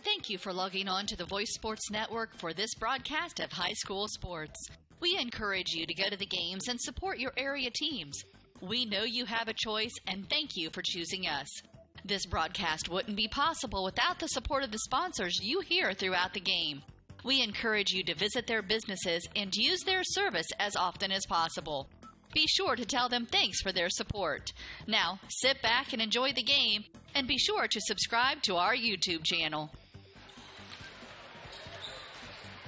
Thank you for logging on to the Voice Sports Network for this broadcast of high school sports. We encourage you to go to the games and support your area teams. We know you have a choice, and thank you for choosing us. This broadcast wouldn't be possible without the support of the sponsors you hear throughout the game. We encourage you to visit their businesses and use their service as often as possible. Be sure to tell them thanks for their support. Now, sit back and enjoy the game, and be sure to subscribe to our YouTube channel.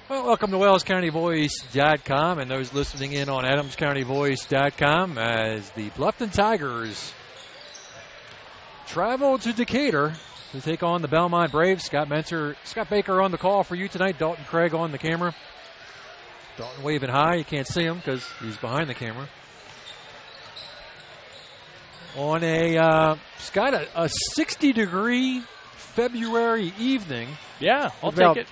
Well, welcome to WellsCountyVoice.com and those listening in on AdamsCountyVoice.com as the Bluffton Tigers travel to Decatur to take on the Bellmont Braves. Scott Baker on the call for you tonight. Dalton Craig on the camera. Dalton waving high. You can't see him because he's behind the camera. On Scott, a 60-degree February evening. Yeah, I'll take it.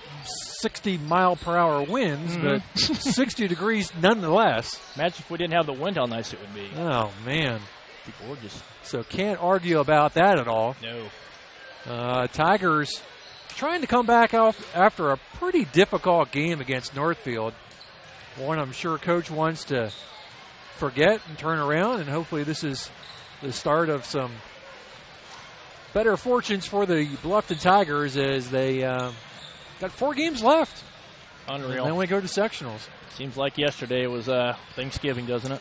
60-mile-per-hour winds, but 60 degrees nonetheless. Imagine if we didn't have the wind, how nice it would be. Oh, man. It'd be gorgeous. So can't argue about that at all. No. Tigers trying to come back out after a pretty difficult game against Northfield. One I'm sure Coach wants to forget and turn around, and hopefully this is the start of some better fortunes for the Bluffton Tigers as they got 4 games left. Unreal. And then we go to sectionals. Seems like yesterday was Thanksgiving, doesn't it?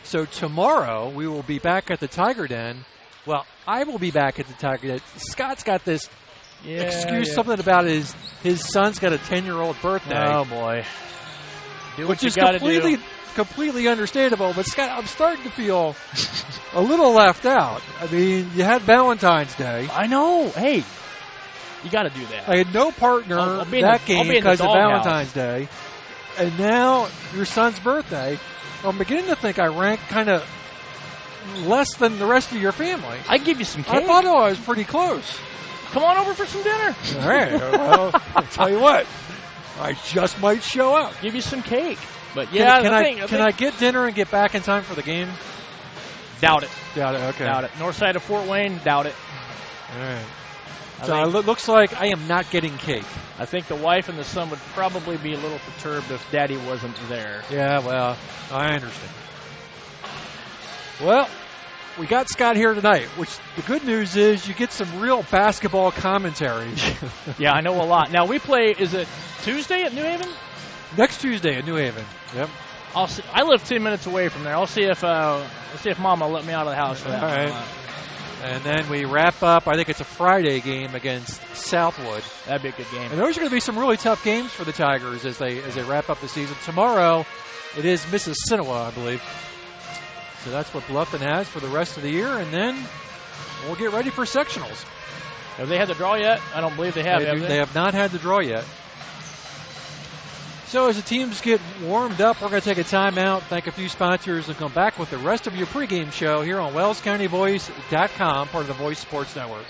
So tomorrow we will be back at the Tiger Den. Well, I will be back at the Tiger Den. Scott's got this excuse, something about his son's got a 10-year-old birthday. Oh, boy. Which is completely understandable. But, Scott, I'm starting to feel a little left out. I mean, you had Valentine's Day. I know. Hey, you got to do that. I had no partner that game because of Valentine's Day. And now your son's birthday. I'm beginning to think I rank kind of less than the rest of your family. I'd give you some cake. I thought I was pretty close. Come on over for some dinner. All right. Well, I'll tell you what. I just might show up. Give you some cake. But yeah, can I get dinner and get back in time for the game? Doubt it. Okay. Doubt it. North side of Fort Wayne, doubt it. All right. So it looks like I am not getting cake. I think the wife and the son would probably be a little perturbed if Daddy wasn't there. Yeah, well, I understand. Well, we got Scott here tonight, which the good news is you get some real basketball commentary. Yeah, I know a lot. Now, we play, is it Tuesday at New Haven? Next Tuesday at New Haven. Yep. I live 10 minutes away from there. I'll see if Mama will let me out of the house for that. All right. And then we wrap up, I think it's a Friday game against Southwood. That'd be a good game. And those are going to be some really tough games for the Tigers as they wrap up the season. Tomorrow, it is Mississinawa, I believe. So that's what Bluffton has for the rest of the year. And then we'll get ready for sectionals. Have they had the draw yet? I don't believe they have. They have not had the draw yet. So as the teams get warmed up, we're going to take a timeout, thank a few sponsors, and come back with the rest of your pregame show here on WellsCountyVoice.com, part of the Voice Sports Network.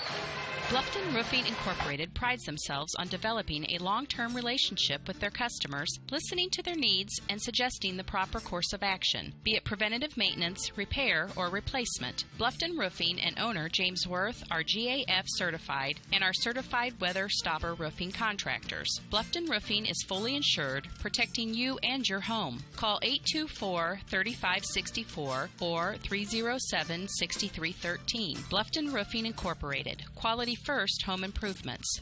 Bluffton Roofing Incorporated prides themselves on developing a long-term relationship with their customers, listening to their needs and suggesting the proper course of action, be it preventative maintenance, repair, or replacement. Bluffton Roofing and owner James Worth are GAF certified and are certified weather stopper roofing contractors. Bluffton Roofing is fully insured, protecting you and your home. Call 824-3564 or 307-6313. Bluffton Roofing Incorporated. Quality first home improvements.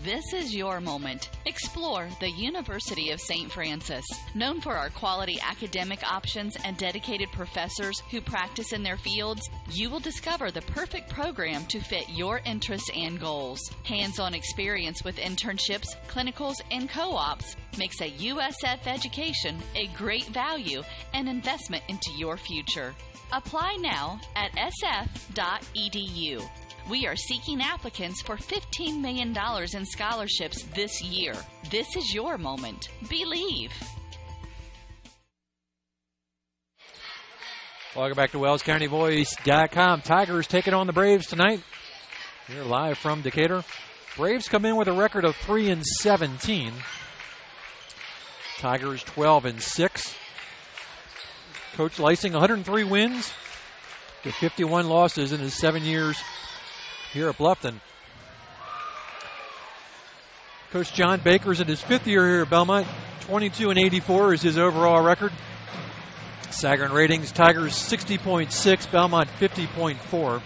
This is your moment. Explore the University of St. Francis. Known for our quality academic options and dedicated professors who practice in their fields, you will discover the perfect program to fit your interests and goals. Hands-on experience with internships, clinicals, and co-ops makes a USF education a great value and investment into your future. Apply now at sf.edu. We are seeking applicants for $15 million in scholarships this year. This is your moment. Believe. Welcome back to WellsCountyVoice.com. Tigers taking on the Braves tonight. Here live from Decatur. Braves come in with a record of 3-17. Tigers 12-6. Coach Lysing, 103 wins to 51 losses in his 7 years here at Bluffton. Coach John Baker's in his 5th year here at Bellmont. 22-84 is his overall record. Sagarin ratings, Tigers 60.6, Bellmont 50.4.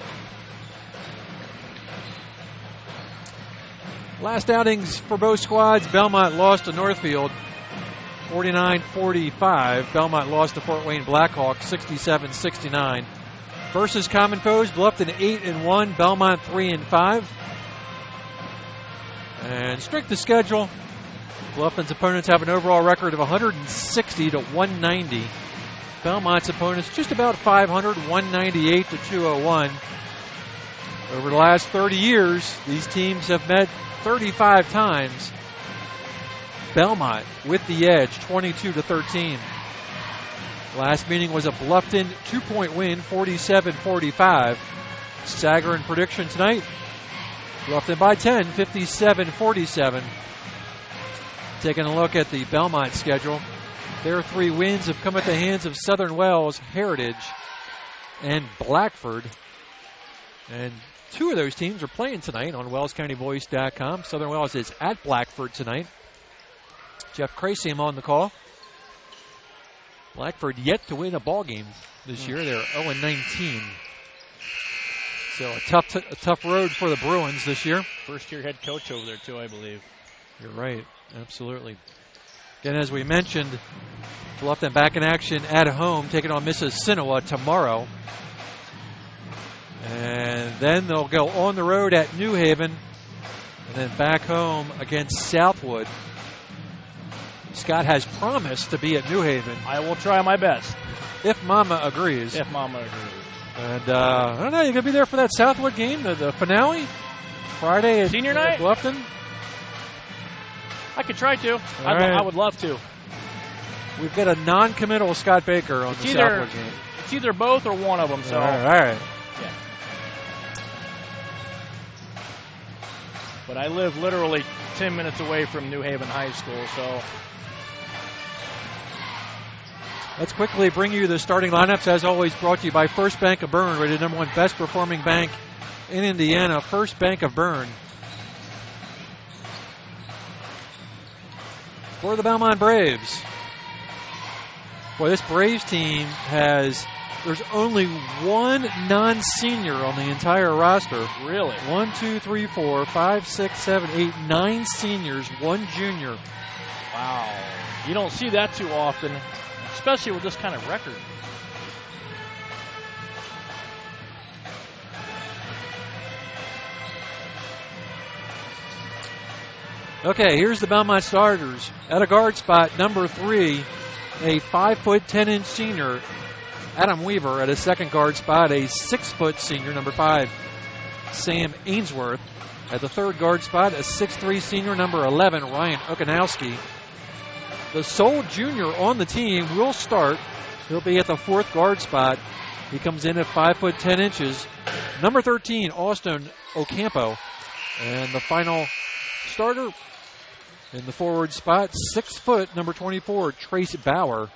Last outings for both squads, Bellmont lost to Northfield 49-45. Bellmont lost to Fort Wayne Blackhawks 67-69. Versus common foes, Bluffton 8-1, Bellmont 3-5. And strength of schedule, Bluffton's opponents have an overall record of 160-190. Bellmont's opponents just about 500, 198-201. Over the last 30 years, these teams have met 35 times. Bellmont with the edge, 22-13. Last meeting was a Bluffton 2-point win, 47-45. Sagarin prediction tonight, Bluffton by 10, 57-47. Taking a look at the Bellmont schedule, their 3 wins have come at the hands of Southern Wells, Heritage, and Blackford. And 2 of those teams are playing tonight on WellsCountyVoice.com. Southern Wells is at Blackford tonight. Jeff Crasium on the call. Blackford yet to win a ball game this year. They're 0-19. So a tough road for the Bruins this year. First-year head coach over there, too, I believe. You're right. Absolutely. Again, as we mentioned, Bluffton back in action at home, taking on Mississinawa tomorrow. And then they'll go on the road at New Haven and then back home against Southwood. Scott has promised to be at New Haven. I will try my best. If Mama agrees. If Mama agrees. And I don't know, you going to be there for that Southwood game, the finale? Friday at Senior night? Bluffton? I could try to. Right. I would love to. We've got a non-committal Scott Baker on the Southwood game. It's either both or one of them. So. All right. Yeah. But I live literally 10 minutes away from New Haven High School, so. Let's quickly bring you the starting lineups, as always, brought to you by First Bank of Bern, rated #1 best performing bank in Indiana. First Bank of Bern. For the Bellmont Braves. Boy, this Braves team there's only one non-senior on the entire roster. Really? 1, 2, 3, 4, 5, 6, 7, 8, 9 seniors, 1 junior. Wow. You don't see that too often, especially with this kind of record. Okay, here's the Bellmont starters. At a guard spot, number 3, a 5'10" senior, Adam Weaver. At a second guard spot, a 6' senior, number 5, Sam Ainsworth. At the third guard spot, a 6'3" senior, number 11, Ryan Okanowski. The sole junior on the team will start. He'll be at the fourth guard spot. He comes in at 5'10", number 13, Austin Ocampo. And the final starter in the forward spot, 6 foot, number 24, Trace Bauer.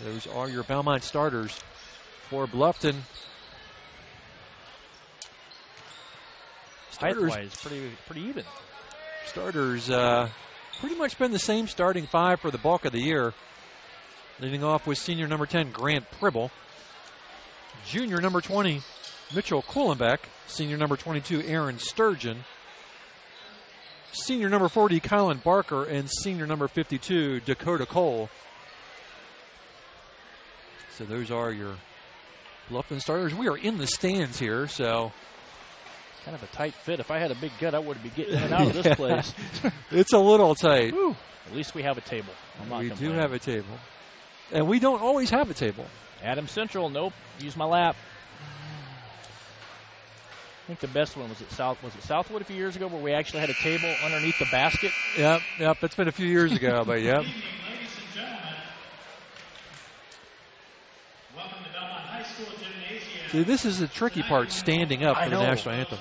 Those are your Bellmont starters for Bluffton. Height-wise, pretty even. Starters pretty much been the same starting 5 for the bulk of the year. Leading off with senior number 10, Grant Pribble. Junior number 20, Mitchell Kuhlenbeck. Senior number 22, Aaron Sturgeon. Senior number 40, Colin Barker. And senior number 52, Dakota Cole. So those are your Bluffton starters. We are in the stands here, so. Kind of a tight fit. If I had a big gut, I would be getting in and out of this place. It's a little tight. Whew. At least we have a table. We do have a table. And we don't always have a table. Adams Central, nope. Use my lap. I think the best one was it Southwood a few years ago where we actually had a table underneath the basket? Yep. It's been a few years ago, but yep. Ladies and gentlemen, welcome to Bellmont High School Gymnasium. See, this is the tricky part, standing up for the national anthem.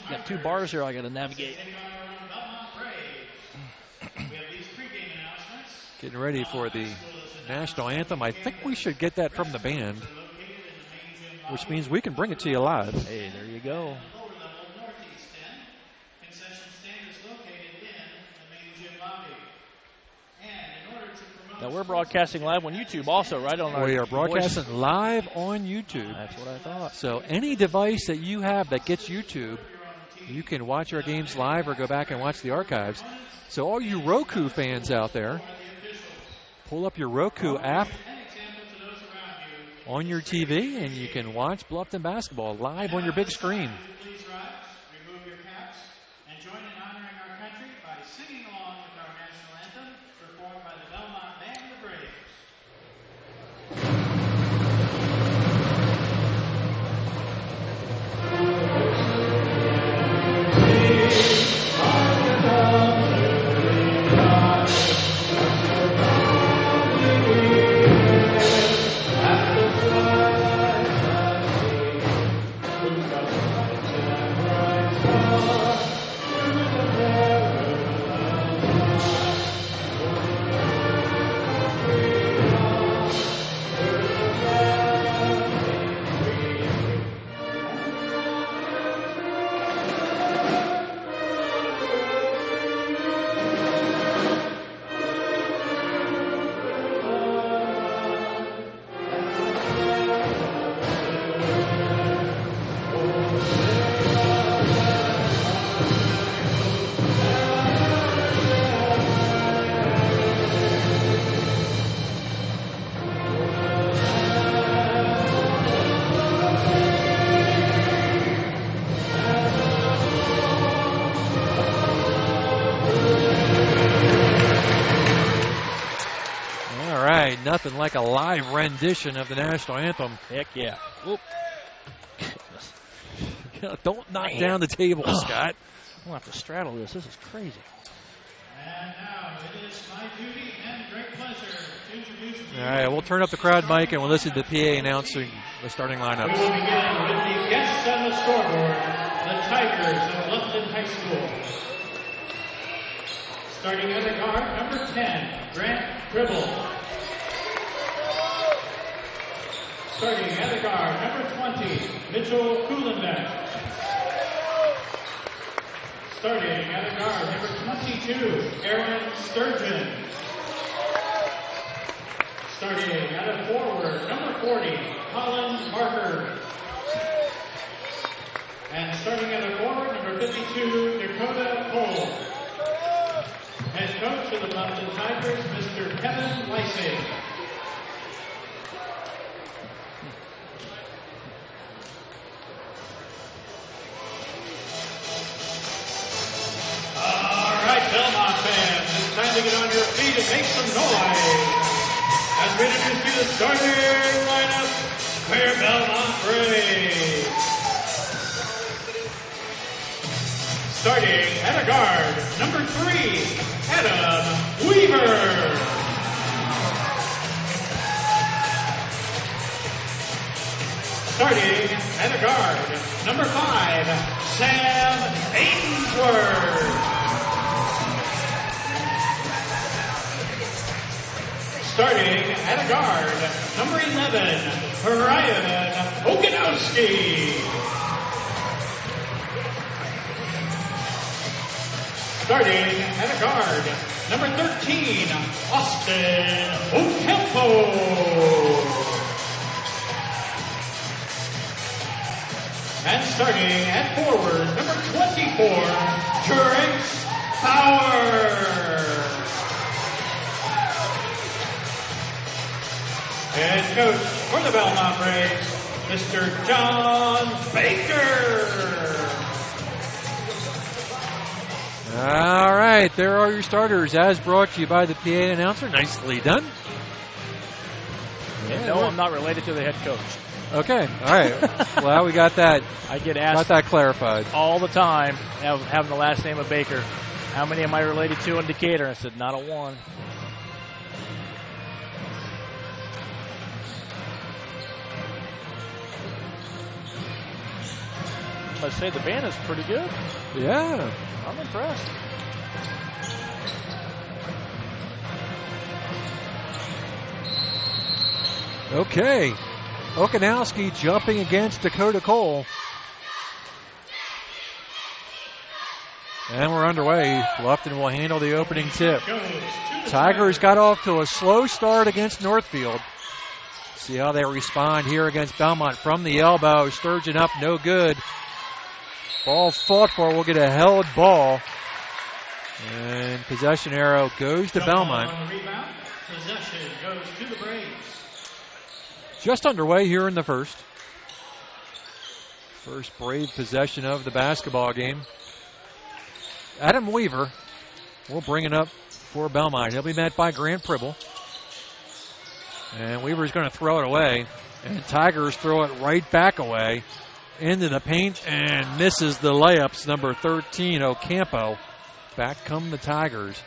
Got 2 bars here I got to navigate. Getting ready for the national anthem. I think we should get that from the band, which means we can bring it to you live. Hey, there you go. Now, we're broadcasting live on YouTube also, right? We are broadcasting live on YouTube. That's what I thought. So any device that you have that gets YouTube, you can watch our games live or go back and watch the archives. So all you Roku fans out there, pull up your Roku app on your TV, and you can watch Bluffton basketball live on your big screen. Please rise, remove your caps, and join in honoring our country by singing along with our national anthem, performed by the Bellmont Band of Braves. Nothing like a live rendition of the national anthem. Heck yeah. Whoop. Don't knock down the table, Scott. I'm going to have to straddle this. This is crazy. And now it is my duty and great pleasure to introduce you. All right, we'll turn up the crowd mic and we'll listen to the PA announcing the starting lineups. We will begin with the guests on the scoreboard, the Tigers of Bluffton High School. Starting at the guard, number 10, Grant Gribble. Starting at the guard, number 20, Mitchell Kuhlenbeck. Starting at the guard, number 22, Aaron Sturgeon. Starting at a forward, number 40, Colin Parker. And starting at a forward, number 52, Dakota Cole. Head coach of the Bluffton Tigers, Mr. Kevin Lysing. Bellmont fans, it's time to get on your feet and make some noise as we introduce you to the starting lineup for your Bellmont Braves. Starting at a guard, number 3, Adam Weaver. Starting at a guard, number 5, Sam Ainsworth. Starting at a guard, number 11, Ryan Okanowski. Starting at a guard, number 13, Austin Ocampo. And starting at forward, number 24, Trent Power. Head coach for the Bellmont Braves, Mr. John Baker. All right, there are your starters, as brought to you by the PA announcer. Nicely done. And no, I'm not related to the head coach. Okay, all right. Well, we got that. I get asked got that clarified all the time, having the last name of Baker. How many am I related to in Decatur? I said, not a one. I must say the band is pretty good. Yeah. I'm impressed. Okay. Okanowski jumping against Dakota Cole. And we're underway. Bluffton will handle the opening tip. Tigers got off to a slow start against Northfield. See how they respond here against Bellmont. From the elbow, Sturgeon up, no good. Ball fought for, we'll get a held ball. And possession arrow goes to Bellmont. Possession goes to the Braves. Just underway here in the first. First Brave possession of the basketball game. Adam Weaver will bring it up for Bellmont. He'll be met by Grant Pribble. And Weaver's going to throw it away. And Tigers throw it right back away into the paint and misses the layups. Number 13, Ocampo. Back come the Tigers.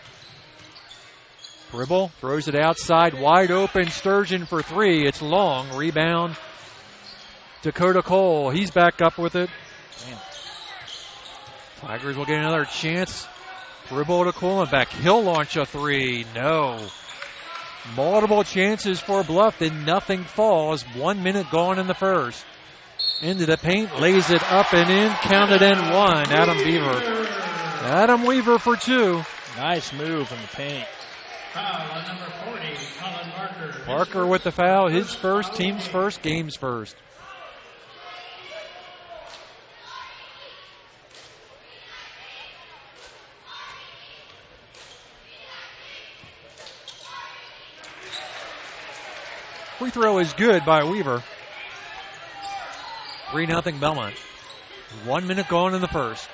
Pribble throws it outside, wide open. Sturgeon for three. It's long. Rebound. Dakota Cole. He's back up with it. Man. Tigers will get another chance. Pribble to Kohlenbeck. He'll launch a three. No. Multiple chances for Bluffton. Nothing falls. 1 minute gone in the first. Into the paint. Lays it up and in. Counted in one. Adam Weaver for two. Nice move in the paint. Foul on number 40, Colin Barker. Barker with the foul. His first, team's first, game's first. Free throw is good by Weaver. 3-0 Bellmont. 1 minute gone in the first.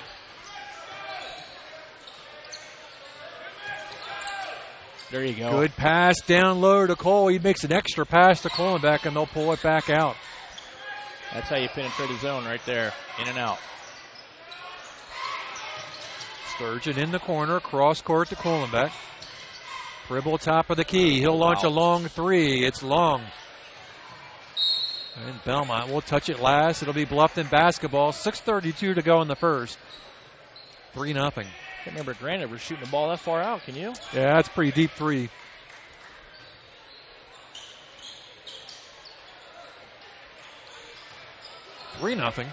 There you go. Good pass down low to Cole. He makes an extra pass to Kohlenbeck, and they'll pull it back out. That's how you penetrate the zone right there. In and out. Sturgeon in the corner. Cross court to Kohlenbeck. Pribble top of the key. He'll launch a long three. It's long. And Bellmont will touch it last. It'll be Bluffton basketball. 6:32 to go in the first. 3-0. I can't remember Grant ever shooting the ball that far out, can you? Yeah, that's a pretty deep three. Three nothing.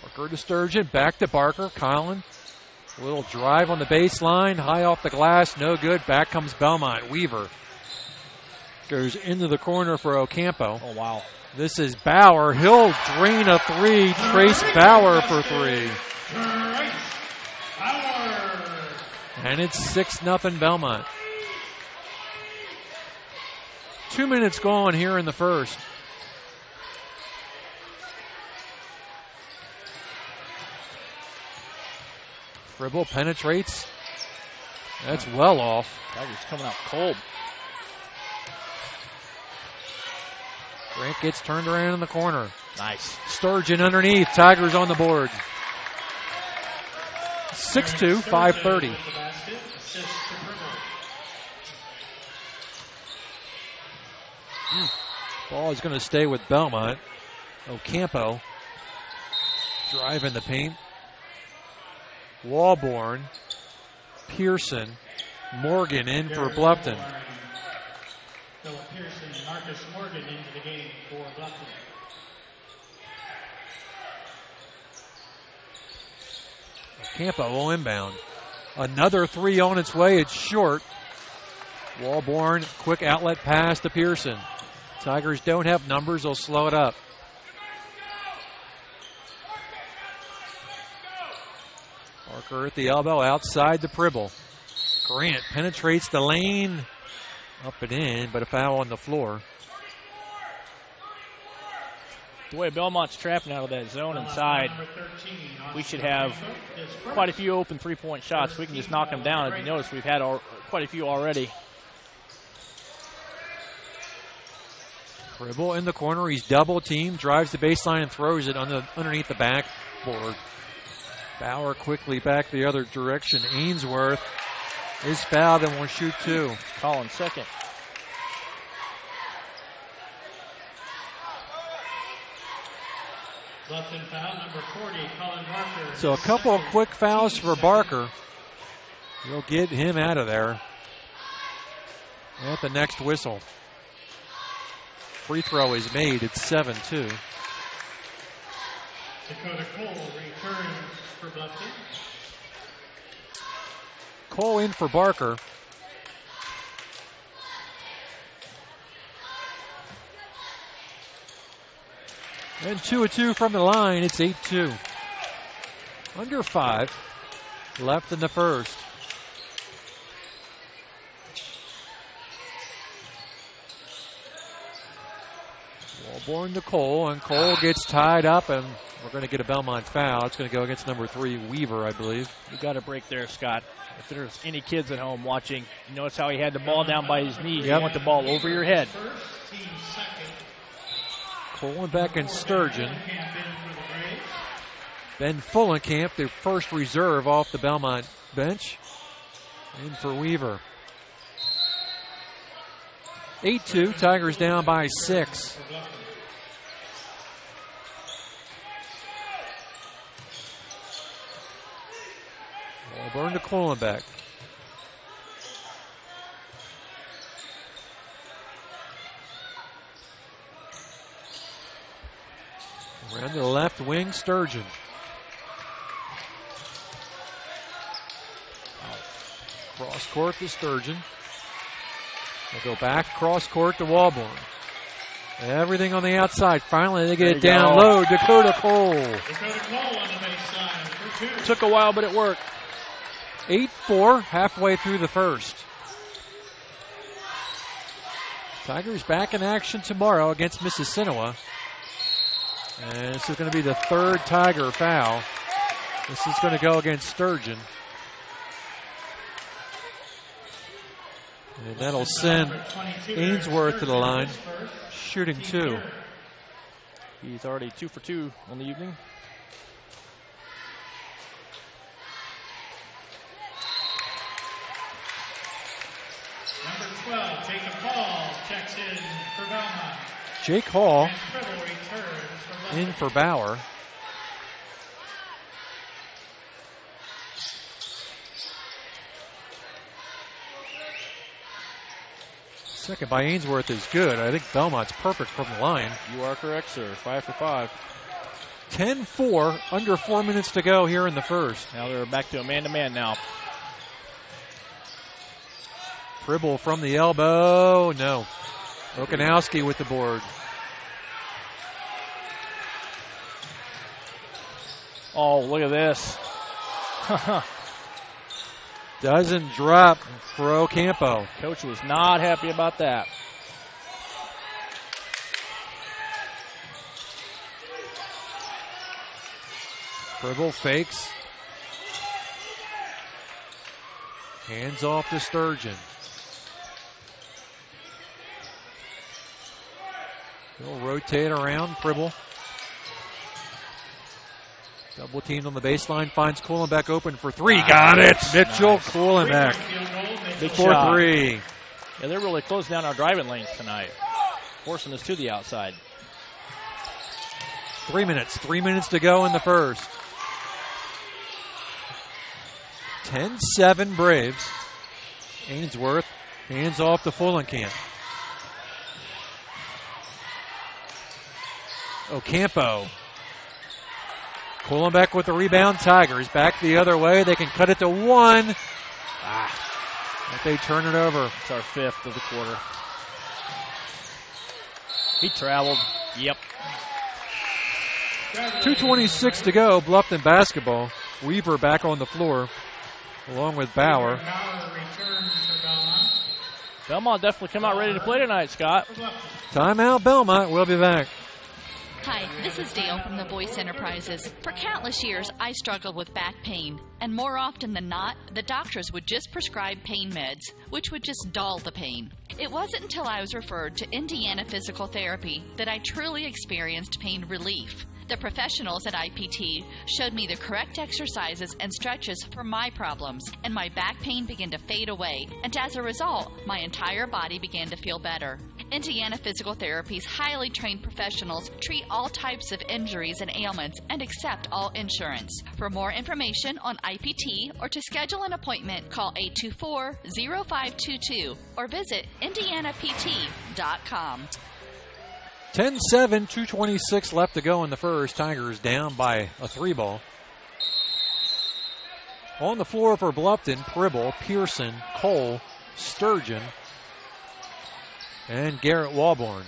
Barker to Sturgeon, back to Barker. Colin, a little drive on the baseline, high off the glass, no good. Back comes Bellmont. Weaver goes into the corner for Ocampo. Oh, wow. This is Bauer. He'll drain a three. Trace Bauer for three. And it's 6-0 Bellmont. 2 minutes gone here in the first. Pribble penetrates. That's well off. Tigers coming out cold. Grant gets turned around in the corner. Nice. Sturgeon underneath. Tigers on the board. 6-2, 5:30. Ball is going to stay with Bellmont. Ocampo drive in the paint. Walborn, Pearson, Morgan in for Bluffton. Philip Pearson and Marcus Morgan into the game for Bluffton. Ocampo will inbound. Another three on its way. It's short. Walborn, quick outlet pass to Pearson. Tigers don't have numbers. They'll slow it up. Barker at the elbow, outside to Pribble. Grant penetrates the lane. Up and in, but a foul on the floor. The way Belmont's trapping out of that zone inside, we should have quite a few open three-point shots. We can just knock them down. As you notice, we've had quite a few already. Pribble in the corner. He's double-teamed, drives the baseline and throws it underneath the backboard. Bauer quickly back the other direction. Ainsworth is fouled and will shoot two. Collins second. Bluffton foul number 40, Colin Barker. So a couple of quick fouls for Barker. He'll get him out of there at the next whistle. Free throw is made. It's 7-2. Dakota Cole returns for Bluffton. Cole in for Barker. And 2-2 from the line. It's 8-2. Under 5 left in the first. Wallborn to Cole, and Cole gets tied up, and we're going to get a Bellmont foul. It's going to go against number 3, Weaver, I believe. You got a break there, Scott. If there's any kids at home watching, you notice how he had the ball down by his knees. Yep. You want the ball over your head. Cole back in Sturgeon. Ben Fullenkamp, the first reserve off the Bellmont bench. In for Weaver. 8-2, Tigers down by 6. Ball to Kohlenbeck. Around to the left wing, Sturgeon. Cross court to Sturgeon. They'll go back cross court to Wallborn. Everything on the outside. Finally, they get it down low. Dakota Cole. Dakota Cole on the baseline for 2. Took a while, but it worked. 8-4, halfway through the first. Tigers back in action tomorrow against Mississinewa. And this is going to be the 3rd Tiger foul. This is going to go against Sturgeon. And that'll send Ainsworth to the line, shooting 2. He's already 2 for 2 on the evening. Number 12, Jacob Hall, checks in for Bellmont. Jake Hall And Tribble returns for Bluffton. in for Bauer. Second by Ainsworth is good. I think Belmont's perfect from the line. You are correct, sir. 5 for 5. 10-4, under 4 minutes to go here in the first. Now they're back to a man-to-man now. Tribble from the elbow. No. Okanowski with the board. Oh, look at this. Doesn't drop for Ocampo. Coach was not happy about that. Tribble fakes. Hands off to Sturgeon. He'll rotate around. Tribble. Double teamed on the baseline. Finds Kohlenbeck open for 3. Got it. Mitchell Kohlenbeck. Big 4-3. Yeah, they're really closing down our driving lanes tonight, forcing us to the outside. 3 minutes. 3 minutes to go in the first. 10-7 Braves. Ainsworth. Hands off to Fullenkamp. Ocampo. Kohlenbeck with the rebound. Tigers back the other way. They can cut it to 1. But they turn it over. It's our 5th of the quarter. He traveled. Yep. 2:26 to go. Bluffton basketball. Weaver back on the floor along with Bauer. Bauer returns for Bellmont. Bellmont definitely come out ready to play tonight, Scott. Timeout Belmont. We'll be back. Hi, this is Dale from the Voice Enterprises. For countless years, I struggled with back pain, and more often than not, the doctors would just prescribe pain meds, which would just dull the pain. It wasn't until I was referred to Indiana Physical Therapy that I truly experienced pain relief. The professionals at IPT showed me the correct exercises and stretches for my problems, and my back pain began to fade away, and as a result, my entire body began to feel better. Indiana Physical Therapy's highly trained professionals treat all types of injuries and ailments and accept all insurance. For more information on IPT or to schedule an appointment, call 824-0522 or visit indianapt.com. 10-7, 2:26 left to go in the first. Tigers down by a 3-ball. On the floor for Bluffton, Pribble, Pearson, Cole, Sturgeon, and Garrett Walborn.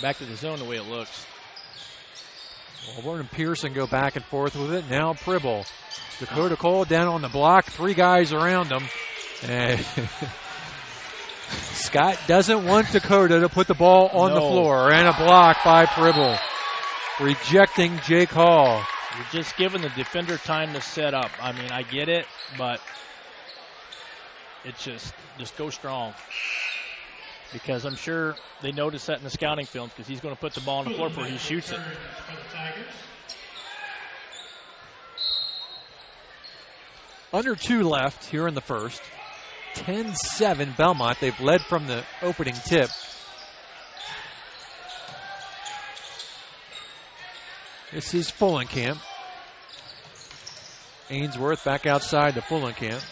Back to the zone the way it looks. Walborn and Pearson go back and forth with it. Now Pribble. Dakota Cole down on the block. 3 guys around him. And Scott doesn't want Dakota to put the ball on the floor. And a block by Pribble. Rejecting Jake Hall. You're just giving the defender time to set up. I mean, I get it, but it's just go strong. Because I'm sure they noticed that in the scouting films because he's going to put the ball on the floor before he shoots it. Under 2 left here in the first. 10-7 Bellmont. They've led from the opening tip. This is Fullenkamp. Ainsworth back outside to Fullenkamp.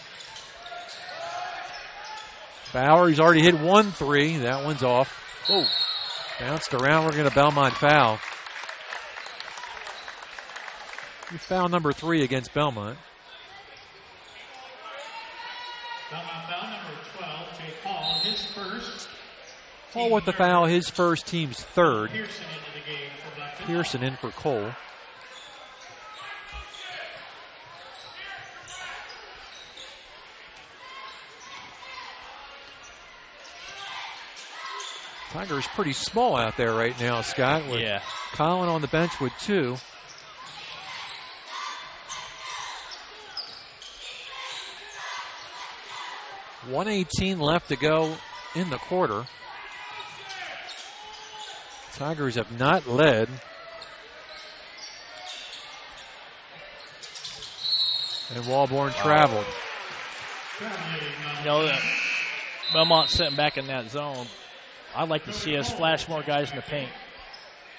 Bauer, he's already hit 1 3. That one's off. Oh, bounced around. We're going to Bellmont foul. Foul number 3 against Bellmont. Bellmont foul number 12, Jake Hall, his first. Hall with the foul, his first, team's third. Pearson into the game for Bluffton. Pearson in for Cole. Tigers pretty small out there right now, Scott. With Colin on the bench with 2. .118 left to go in the quarter. Tigers have not led. And Walborn traveled. You know, Bellmont sitting back in that zone. I'd like to see us flash more guys in the paint.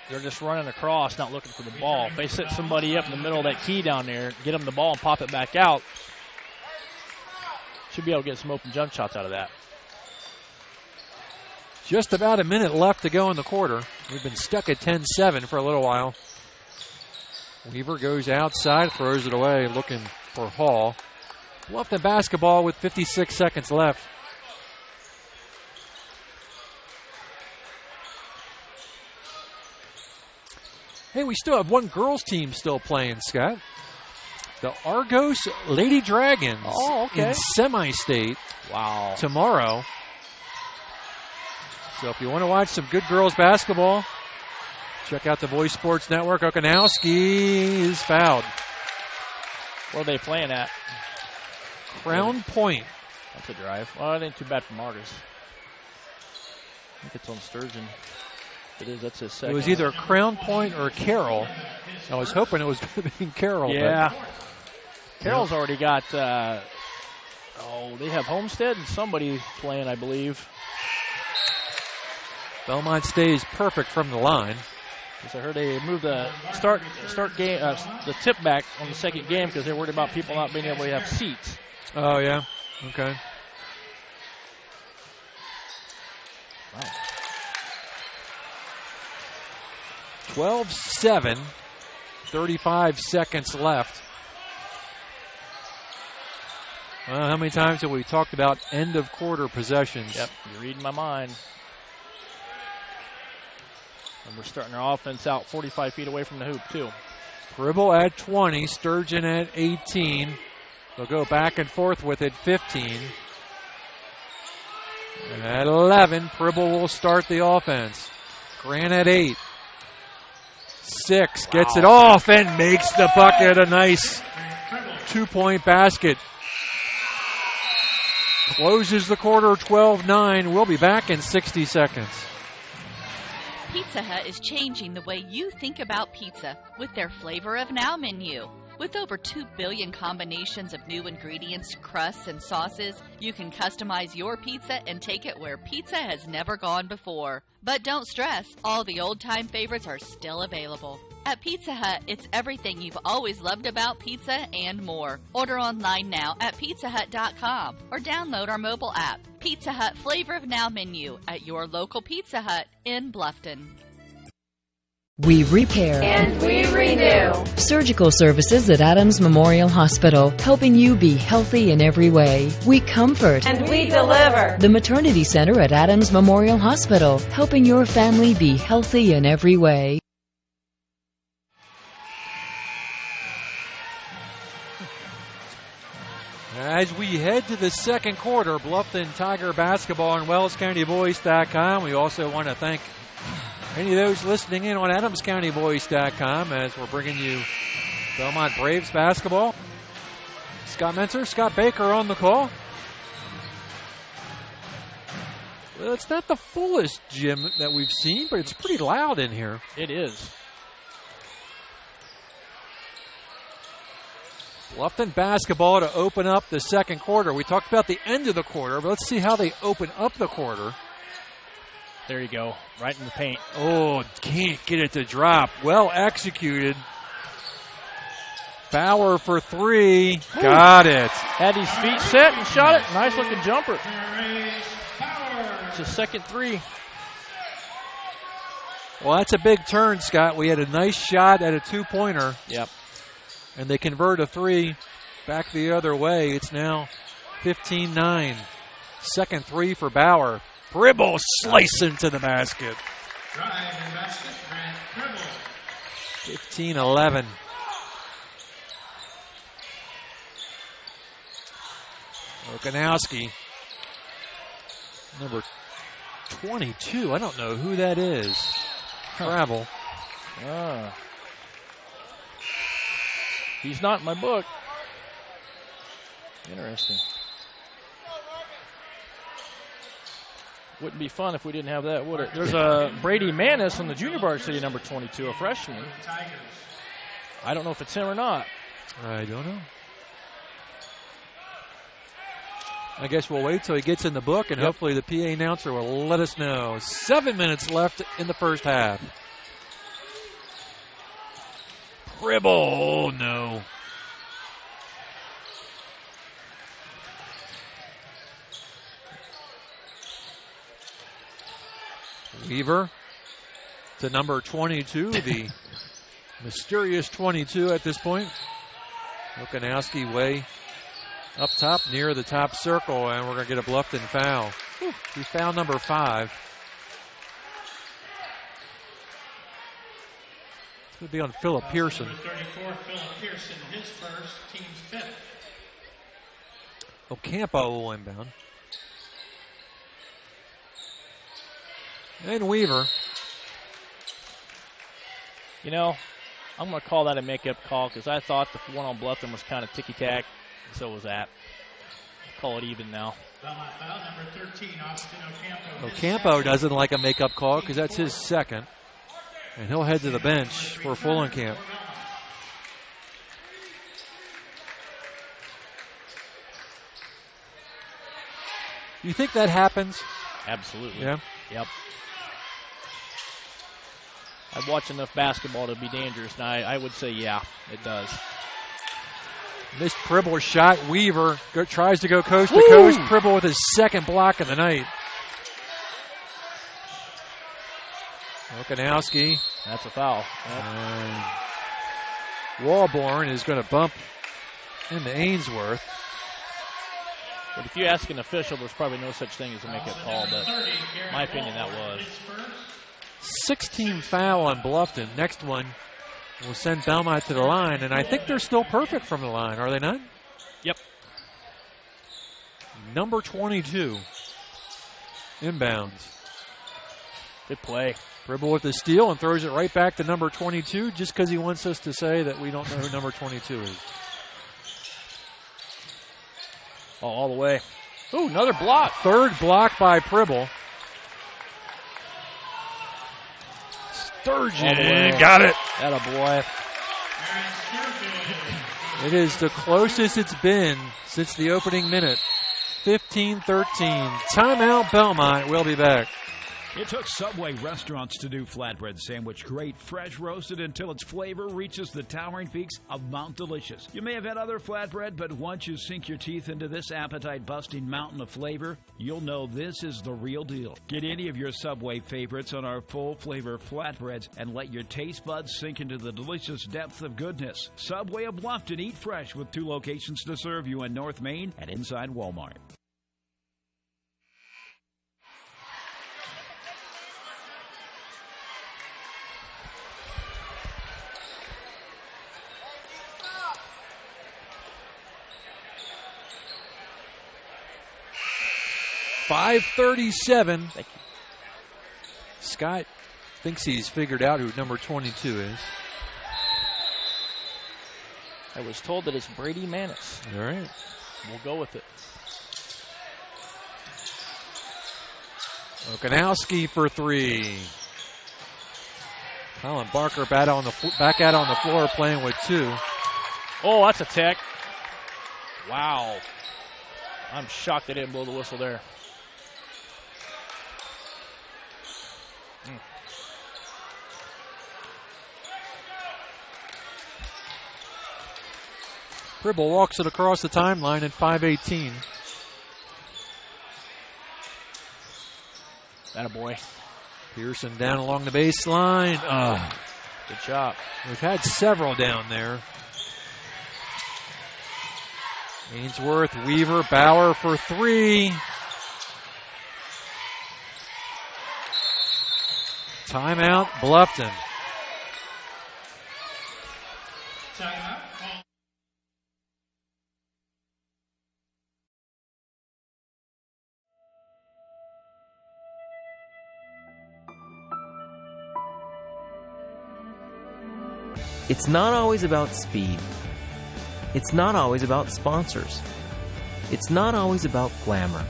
They're just running across, not looking for the ball. If they set somebody up in the middle of that key down there, get them the ball and pop it back out, should be able to get some open jump shots out of that. Just about a minute left to go in the quarter. We've been stuck at 10-7 for a little while. Weaver goes outside, throws it away, looking for Hall. Bluffton basketball with 56 seconds left. Hey, we still have one girls team still playing, Scott. The Argos Lady Dragons in semi-state tomorrow. So if you want to watch some good girls basketball, check out the Voice Sports Network. Okanowski is fouled. Where are they playing at? Crown Point. That's a drive. Well, it ain't too bad for Argos. I think it's on Sturgeon. It is. That's his second. It was either Crown Point or Carroll. I was hoping it was going to be Carroll. Yeah. Carroll's already got, they have Homestead and somebody playing, I believe. Bellmont stays perfect from the line. Because I heard they moved the start game, the tip back on the second game because they're worried about people not being able to have seats. Oh, yeah. Okay. Wow. 12-7, 35 seconds left. Well, how many times have we talked about end of quarter possessions? Yep, you're reading my mind. And we're starting our offense out 45 feet away from the hoop, too. Pribble at 20, Sturgeon at 18. They'll go back and forth with it, 15. And at 11, Pribble will start the offense. Grant at 8. 6, gets it off and makes the bucket. A nice 2-point basket. Closes the quarter 12-9. We'll be back in 60 seconds. Pizza Hut is changing the way you think about pizza with their Flavor of Now menu. With over 2 billion combinations of new ingredients, crusts, and sauces, you can customize your pizza and take it where pizza has never gone before. But don't stress, all the old-time favorites are still available. At Pizza Hut, it's everything you've always loved about pizza and more. Order online now at pizzahut.com or download our mobile app. Pizza Hut Flavor of Now menu at your local Pizza Hut in Bluffton. We repair and we renew. Surgical services at Adams Memorial Hospital, helping you be healthy in every way. We comfort and we deliver. The Maternity Center at Adams Memorial Hospital, helping your family be healthy in every way. As we head to the second quarter, Bluffton Tiger Basketball on WellsCountyVoice.com. We also want to thank any of those listening in on AdamsCountyVoice.com as we're bringing you Bellmont Braves basketball. Scott Mentzer, Scott Baker on the call. Well, it's not the fullest gym that we've seen, but it's pretty loud in here. It is. Bluffton basketball to open up the second quarter. We talked about the end of the quarter, but let's see how they open up the quarter. There you go, right in the paint. Oh, can't get it to drop. Well executed. Bauer for three. Ooh. Got it. Had his feet set and shot it. Nice looking jumper. It's his second three. Well, that's a big turn, Scott. We had a nice shot at a two-pointer. Yep. And they convert a three back the other way. It's now 15-9. Second three for Bauer. Pribble slicing to the basket. 15-11. Okanowski, number 22. I don't know who that is. Travel. He's not in my book. Interesting. Wouldn't be fun if we didn't have that, would it? There's a Brady Manis on the junior varsity, number 22, a freshman. I don't know if it's him or not. I don't know. I guess we'll wait till he gets in the book, and hopefully the PA announcer will let us know. 7 minutes left in the first half. Pribble, oh no. Weaver to number 22, the mysterious 22 at this point. Okanowski way up top near the top circle, and we're going to get a Bluffton foul. He fouled number 5. It's going to be on Philip Pearson. Number 34, Philip Pearson, his first, team's fifth. Ocampo will inbound. And Weaver. You know, I'm going to call that a make-up call because I thought the one on Bluffton was kind of ticky-tack. So was that. Call it even now. Number 13, Austin Ocampo. Ocampo doesn't like a make-up call because that's his second. And he'll head to the bench for Fullenkamp. You think that happens? Absolutely. Yeah? Yep. I've watched enough basketball to be dangerous, and I would say, yeah, it does. Missed Pribble shot. Weaver tries to go coast to coast. Pribble with his second block of the night. Okanowski. That's a foul. And Walborn is going to bump into Ainsworth. But if you ask an official, there's probably no such thing as a make-up call, but in my opinion, that was. 16 foul on Bluffton. Next one will send Bellmont to the line, and I think they're still perfect from the line, are they not? Yep. Number 22 inbounds. Good play. Pribble with the steal and throws it right back to number 22 just because he wants us to say that we don't know who number 22 is. Oh, all the way. Ooh, another block. Third block by Pribble. Sturgeon got it. Atta boy. It is the closest it's been since the opening minute. 15-13. Timeout Bellmont. We'll be back. It took Subway restaurants to do flatbread sandwich great, fresh roasted until its flavor reaches the towering peaks of Mount Delicious. You may have had other flatbread, but once you sink your teeth into this appetite-busting mountain of flavor, you'll know this is the real deal. Get any of your Subway favorites on our full-flavor flatbreads and let your taste buds sink into the delicious depth of goodness. Subway of Bluffton, eat fresh with 2 locations to serve you in North Main and inside Walmart. .537. Scott thinks he's figured out who number 22 is. I was told that it's Brady Manis. All right. We'll go with it. Okanowski for 3. Colin Barker back out on the floor playing with 2. Oh, that's a tech. Wow. I'm shocked they didn't blow the whistle there. Pribble walks it across the timeline at 5:18. Attaboy. Pearson down along the baseline. Good job. We've had several down there. Ainsworth, Weaver, Bauer for 3. Timeout, Bluffton. Timeout. It's not always about speed. It's not always about sponsors. It's not always about glamour.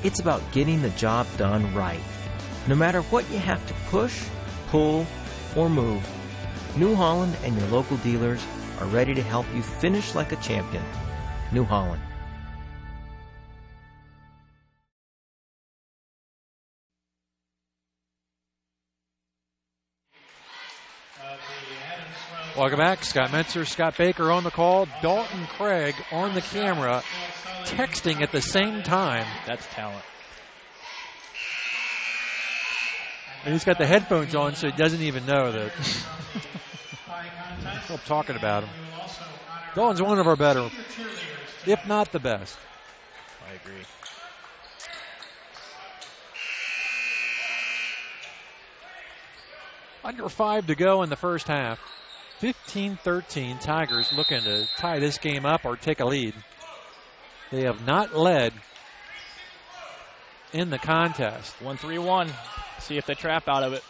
It's about getting the job done right. No matter what you have to push, pull, or move, New Holland and your local dealers are ready to help you finish like a champion. New Holland. Welcome back. Scott Metzer, Scott Baker on the call. Dalton Craig on the camera, texting at the same time. That's talent. And he's got the headphones on, so he doesn't even know that I'm talking about him. Dalton's one of our better, if not the best. I agree. Under 5 to go in the first half. 15-13, Tigers looking to tie this game up or take a lead. They have not led in the contest. 1-3-1. See if they trap out of it.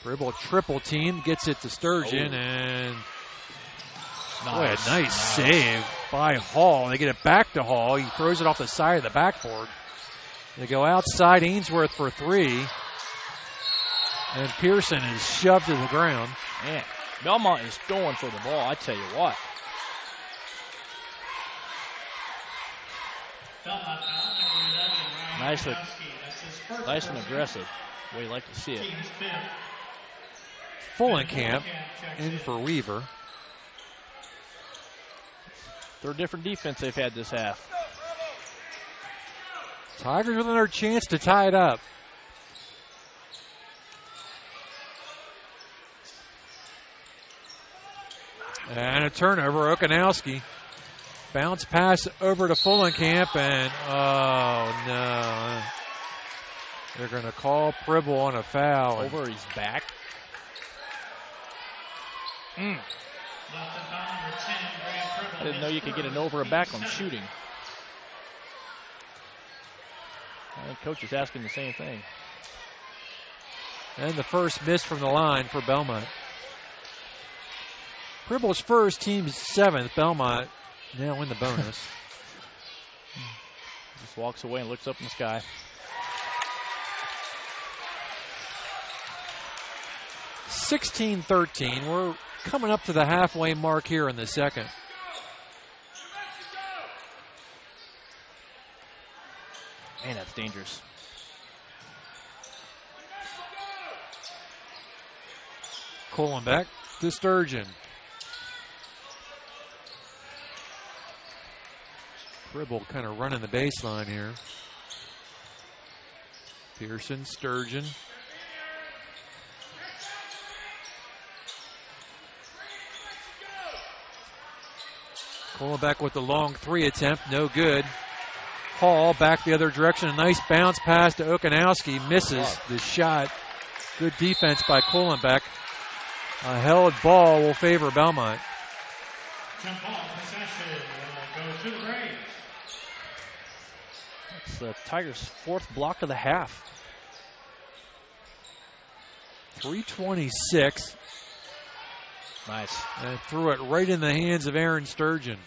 Dribble triple team, gets it to Sturgeon, and boy, a nice save by Hall. They get it back to Hall. He throws it off the side of the backboard. They go outside Ainsworth for 3. And Pearson is shoved to the ground. Man, Bellmont is going for the ball, I tell you what. Nice and aggressive. The way you like to see it. Fullenkamp in for Weaver. Third different defense they've had this half. Tigers with another chance to tie it up. And a turnover, Okanowski. Bounce pass over to Fullenkamp, and oh no. They're going to call Pribble on a foul. Over his back. I didn't know you could get an over a back on shooting. I think coach is asking the same thing. And the first miss from the line for Bellmont. Pribble's first, team's 7th. Bellmont now in the bonus. Just walks away and looks up in the sky. (16-13). We're coming up to the halfway mark here in the second. Man, that's dangerous. Colin back to Sturgeon. Cribble kind of running the baseline here. Pearson, Sturgeon. Colin with the long 3 attempt, no good. Hall back the other direction. A nice bounce pass to Okanowski. Misses the shot. Good defense by Kohlenbeck. A held ball will favor Bellmont. Jump ball possession will go to the Braves. That's the Tigers' 4th block of the half. 3:26. Nice. And threw it right in the hands of Aaron Sturgeon.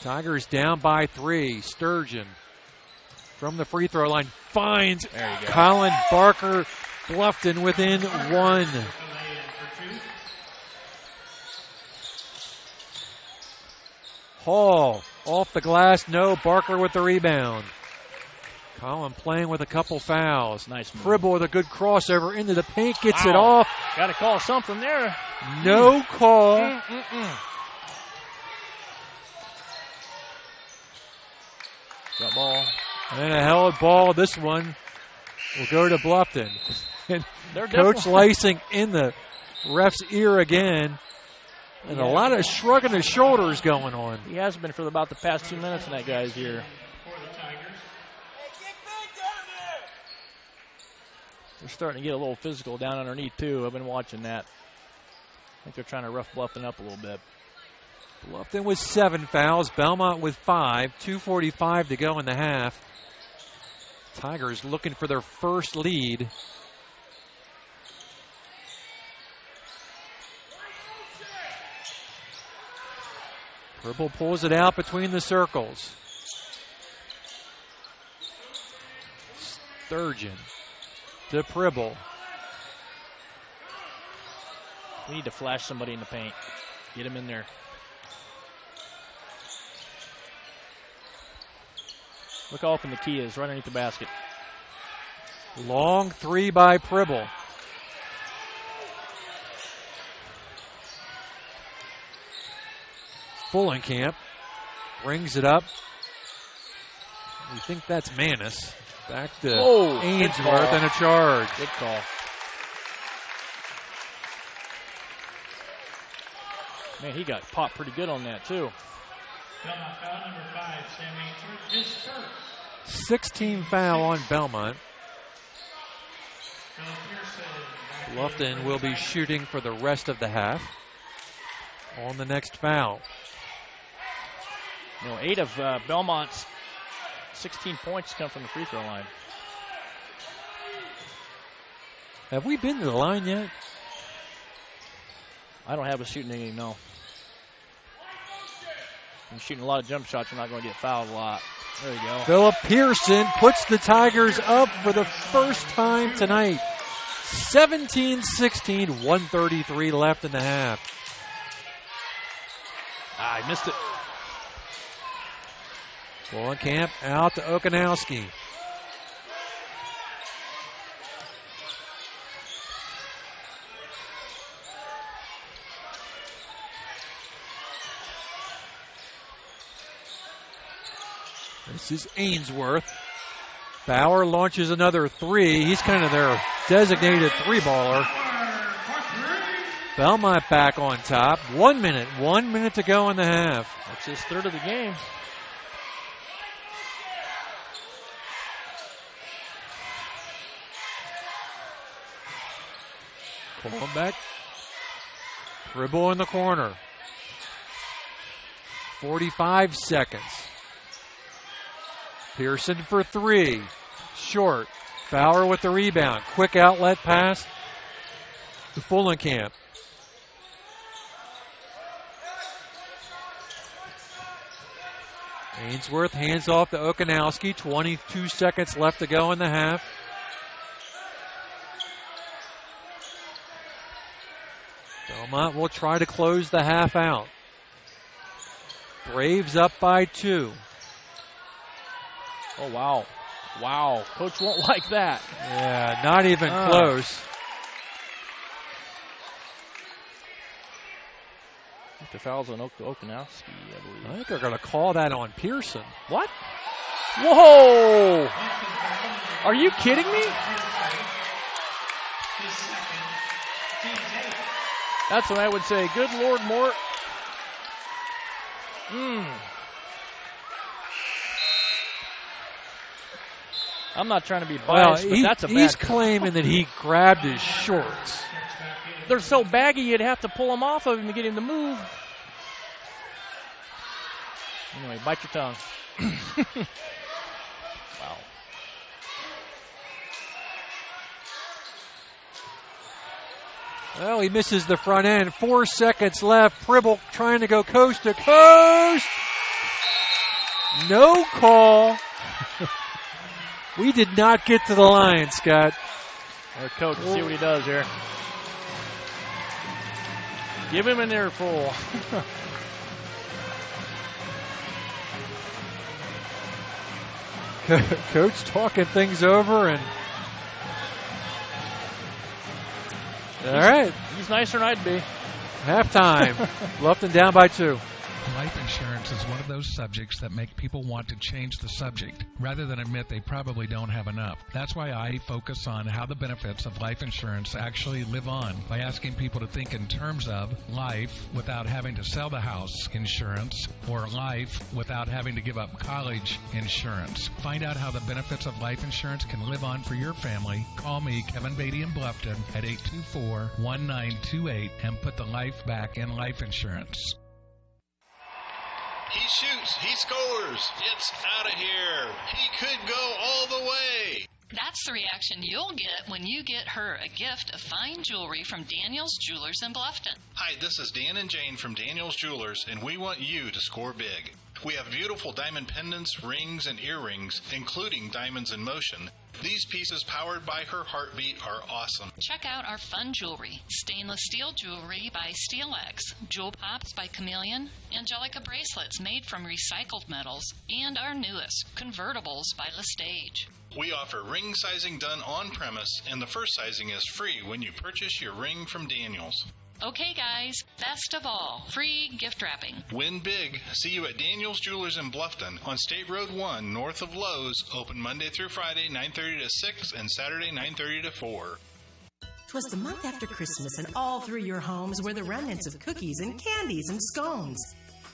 Tigers down by 3. Sturgeon from the free throw line finds Colin Barker. Bluffton within 1. Hall off the glass, no. Barker with the rebound. Colin playing with a couple fouls. Nice move. Fribble with a good crossover into the paint, gets it off. Got to call something there. No call. Got ball. And a held ball. This one will go to Bluffton. And Coach Lysing in the ref's ear again. And a lot of shrugging his shoulders going on. He has been for about the past 2 minutes in that guy's ear. They're starting to get a little physical down underneath, too. I've been watching that. I think they're trying to rough Bluffton up a little bit. Bluffton with 7 fouls. Bellmont with 5. 2:45 to go in the half. Tigers looking for their first lead. Fribble pulls it out between the circles. Sturgeon to Pribble. We need to flash somebody in the paint. Get him in there. Look how open the key is, right underneath the basket. Long 3 by Pribble. Fullenkamp brings it up. We think that's Manis. Back to Ainsworth and a charge. Good call. Man, he got popped pretty good on that, too. Bellmont foul number 5, Sam Ainsworth, his first. 16 foul on Bellmont. Bluffton will be shooting for the rest of the half on the next foul. 8 of Belmont's 16 points come from the free throw line. Have we been to the line yet? I don't have a shooting game, no. You're shooting a lot of jump shots, you're not going to get fouled a lot. There you go. Philip Pearson puts the Tigers up for the first time tonight. 17-16, 1:33 left in the half. I missed it. Fullenkamp out to Okanowski. This is Ainsworth. Bauer launches another 3. He's kind of their designated 3-baller. Bellmont back on top. 1 minute to go in the half. That's his third of the game. Pulling back. Dribble in the corner. 45 seconds. Pearson for 3. Short. Bauer with the rebound. Quick outlet pass to Fullenkamp. Ainsworth hands off to Okanowski. 22 seconds left to go in the half. Bellmont will try to close the half out. Braves up by 2. Oh, wow. Wow, Coach won't like that. Yeah, not even close. The foul's on Okanowski, I believe. I think they're going to call that on Pearson. What? Whoa! Are you kidding me? That's when I would say, good Lord, Mort. I'm not trying to be biased, but that's a bad he's claiming that he grabbed his shorts. They're so baggy, you'd have to pull them off of him to get him to move. Anyway, bite your tongue. Wow. Well, he misses the front end. 4 seconds left. Pribble trying to go coast to coast. No call. We did not get to the line, Scott. Our coach, let's see what he does here. Give him an earful. Coach talking things over, and all right. He's nicer than I'd be. Halftime. Bluffton down by 2. Life insurance is one of those subjects that make people want to change the subject rather than admit they probably don't have enough. That's why I focus on how the benefits of life insurance actually live on by asking people to think in terms of life without having to sell the house insurance or life without having to give up college insurance. Find out how the benefits of life insurance can live on for your family. Call me, Kevin Beatty in Bluffton at 824-1928 and put the life back in life insurance. He shoots. He scores. It's out of here. He could go all the way. That's the reaction you'll get when you get her a gift of fine jewelry from Daniel's Jewelers in Bluffton. Hi, this is Dan and Jane from Daniel's Jewelers, and we want you to score big. We have beautiful diamond pendants, rings, and earrings, including diamonds in motion. These pieces, powered by her heartbeat, are awesome. Check out our fun jewelry. Stainless steel jewelry by SteelX, Jewel Pops by Chameleon, Angelica bracelets made from recycled metals, and our newest, convertibles by Lestage. We offer ring sizing done on premise, and the first sizing is free when you purchase your ring from Daniel's. Okay, guys, best of all, free gift wrapping. Win big. See you at Daniel's Jewelers in Bluffton on State Road 1, north of Lowe's. Open Monday through Friday, 9:30 to 6, and Saturday, 9:30 to 4. 'Twas the month after Christmas, and all through your homes were the remnants of cookies and candies and scones.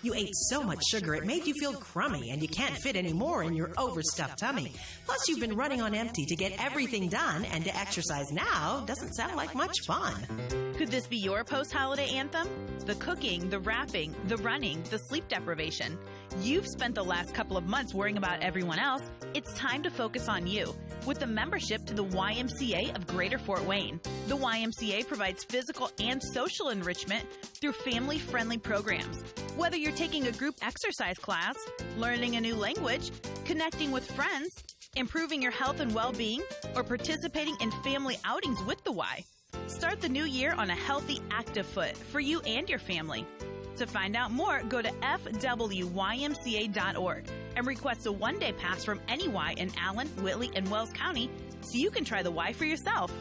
You ate so much sugar it made you feel crummy, and you can't fit any more in your overstuffed tummy. Plus, you've been running on empty to get everything done, and to exercise now doesn't sound like much fun. Could this be your post-holiday anthem? The cooking, the wrapping, the running, the sleep deprivation. You've spent the last couple of months worrying about everyone else. It's time to focus on you with a membership to the YMCA of Greater Fort Wayne. The YMCA provides physical and social enrichment through family-friendly programs. Whether you're taking a group exercise class, learning a new language, connecting with friends, improving your health and well-being, or participating in family outings with the Y. Start the new year on a healthy, active foot for you and your family. To find out more, go to fwymca.org and request a one-day pass from any Y in Allen, Whitley, and Wells County so you can try the Y for yourself.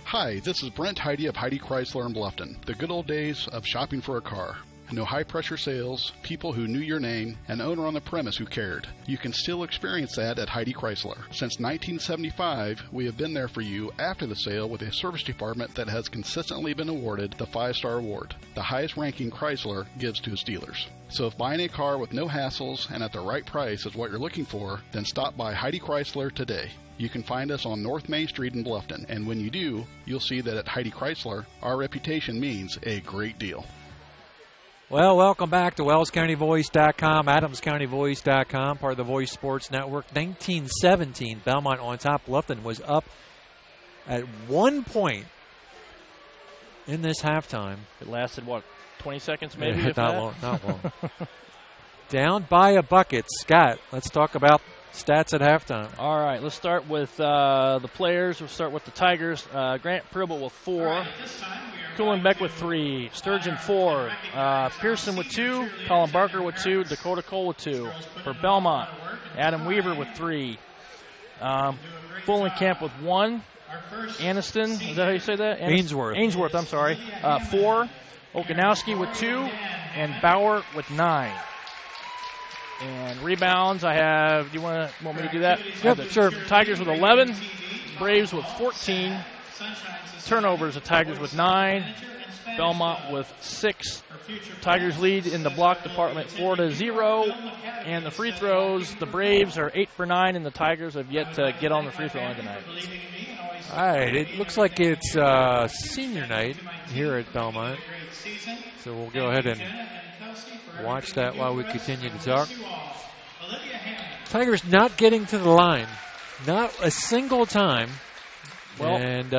Hi, this is Brent Heidi of Heidi Chrysler in Bluffton. The good old days of shopping for a car. No high-pressure sales, people who knew your name, an owner on the premise who cared. You can still experience that at Heidi Chrysler. Since 1975, we have been there for you after the sale with a service department that has consistently been awarded the 5-star award, the highest ranking Chrysler gives to its dealers. So if buying a car with no hassles and at the right price is what you're looking for, then stop by Heidi Chrysler today. You can find us on North Main Street in Bluffton, and when you do, you'll see that at Heidi Chrysler, our reputation means a great deal. Well, welcome back to WellsCountyVoice.com, AdamsCountyVoice.com, part of the Voice Sports Network. 1917, Bellmont on top. Bluffton was up at 1 point in this halftime. It lasted, 20 seconds maybe? Not long. Down by a bucket. Scott, let's talk about stats at halftime. All right, let's start with the players. We'll start with the Tigers. Grant Pribble with 4. Kuhlenbeck with 3. Sturgeon 4. Pearson with 2. Colin Barker with 2. Dakota Cole with 2. For Bellmont, Adam Weaver with 3. Fullenkamp with 1. Aniston, is that how you say that? Ainsworth, I'm sorry. 4. Okanowski with 2. And Bauer with 9. And rebounds, I have, do you want me to do that? Yep, sure. Tigers with 11. Braves with 14. Turnovers, the Tigers with 9. Bellmont with 6. Tigers lead in the block department 4-0. And the free throws, the Braves are 8 for 9, and the Tigers have yet to get on the free throw line tonight. All right, it looks like it's senior night here at Bellmont. So we'll go ahead and watch that while we continue to talk. Tigers not getting to the line. Not a single time. Well, and